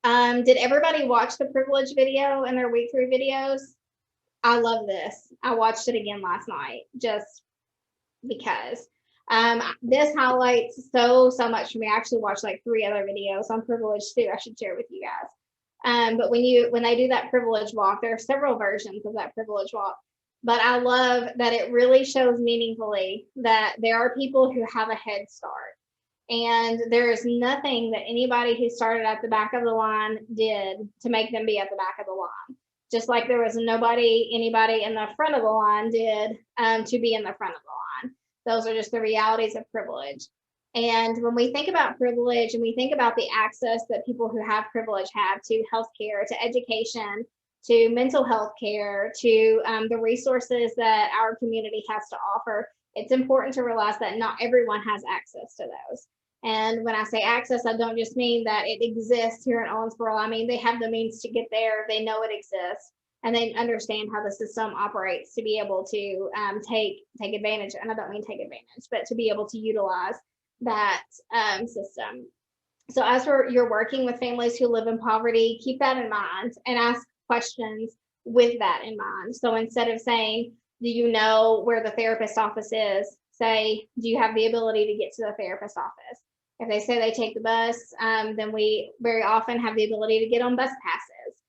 Did everybody watch the privilege video and their week 3 videos? I love this. I watched it again last night just because. This highlights so much for me. I actually watched like 3 other videos on privilege too. I should share with you guys. But when they do that privilege walk, there are several versions of that privilege walk. But I love that it really shows meaningfully that there are people who have a head start. And there is nothing that anybody who started at the back of the line did to make them be at the back of the line. Just like there was anybody in the front of the line did to be in the front of the line. Those are just the realities of privilege. And when we think about privilege and we think about the access that people who have privilege have to healthcare, to education, to mental health care, to the resources that our community has to offer, it's important to realize that not everyone has access to those. And when I say access, I don't just mean that it exists here in Owensboro. I mean, they have the means to get there. They know it exists, and they understand how the system operates to be able to take advantage. And I don't mean take advantage, but to be able to utilize that system. So as you're working with families who live in poverty, keep that in mind and ask questions with that in mind. So instead of saying, do you know where the therapist office is? Say, do you have the ability to get to the therapist office? If they say they take the bus, then we very often have the ability to get on bus passes.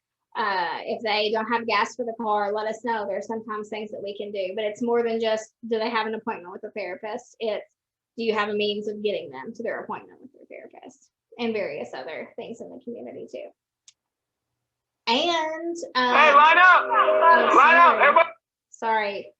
If they don't have gas for the car, let us know. There's sometimes things that we can do, but it's more than just, do they have an appointment with a therapist? It's, do you have a means of getting them to their appointment with their therapist, and various other things in the community too. And hey, line up! Line up, everybody! Sorry.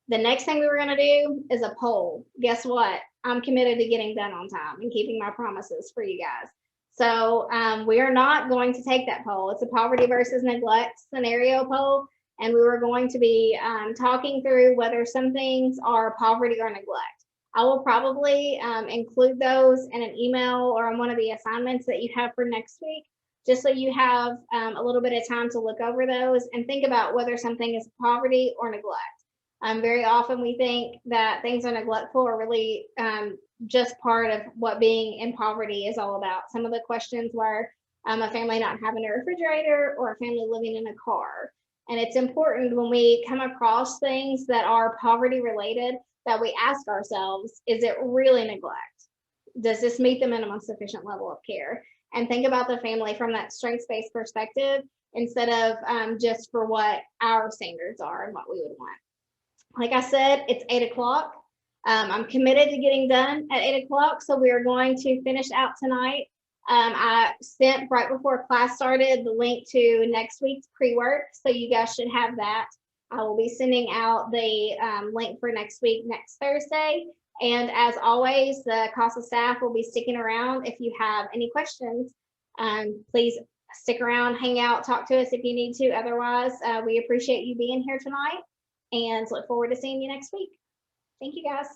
The next thing we were going to do is a poll. Guess what? I'm committed to getting done on time and keeping my promises for you guys. So we are not going to take that poll. It's a poverty versus neglect scenario poll. And we were going to be talking through whether some things are poverty or neglect. I will probably include those in an email or on one of the assignments that you have for next week, just so you have a little bit of time to look over those and think about whether something is poverty or neglect. Very often we think that things are neglectful are really just part of what being in poverty is all about. Some of the questions were a family not having a refrigerator or a family living in a car. And it's important when we come across things that are poverty related that we ask ourselves, is it really neglect? Does this meet the minimum sufficient level of care? And think about the family from that strengths-based perspective instead of just for what our standards are and what we would want. Like I said, it's 8 o'clock. I'm committed to getting done at 8 o'clock, so we are going to finish out tonight. I sent right before class started the link to next week's pre-work, so you guys should have that. I will be sending out the link for next week, next Thursday. And as always, the CASA staff will be sticking around. If you have any questions, please stick around, hang out, talk to us if you need to. Otherwise, we appreciate you being here tonight and look forward to seeing you next week. Thank you, guys.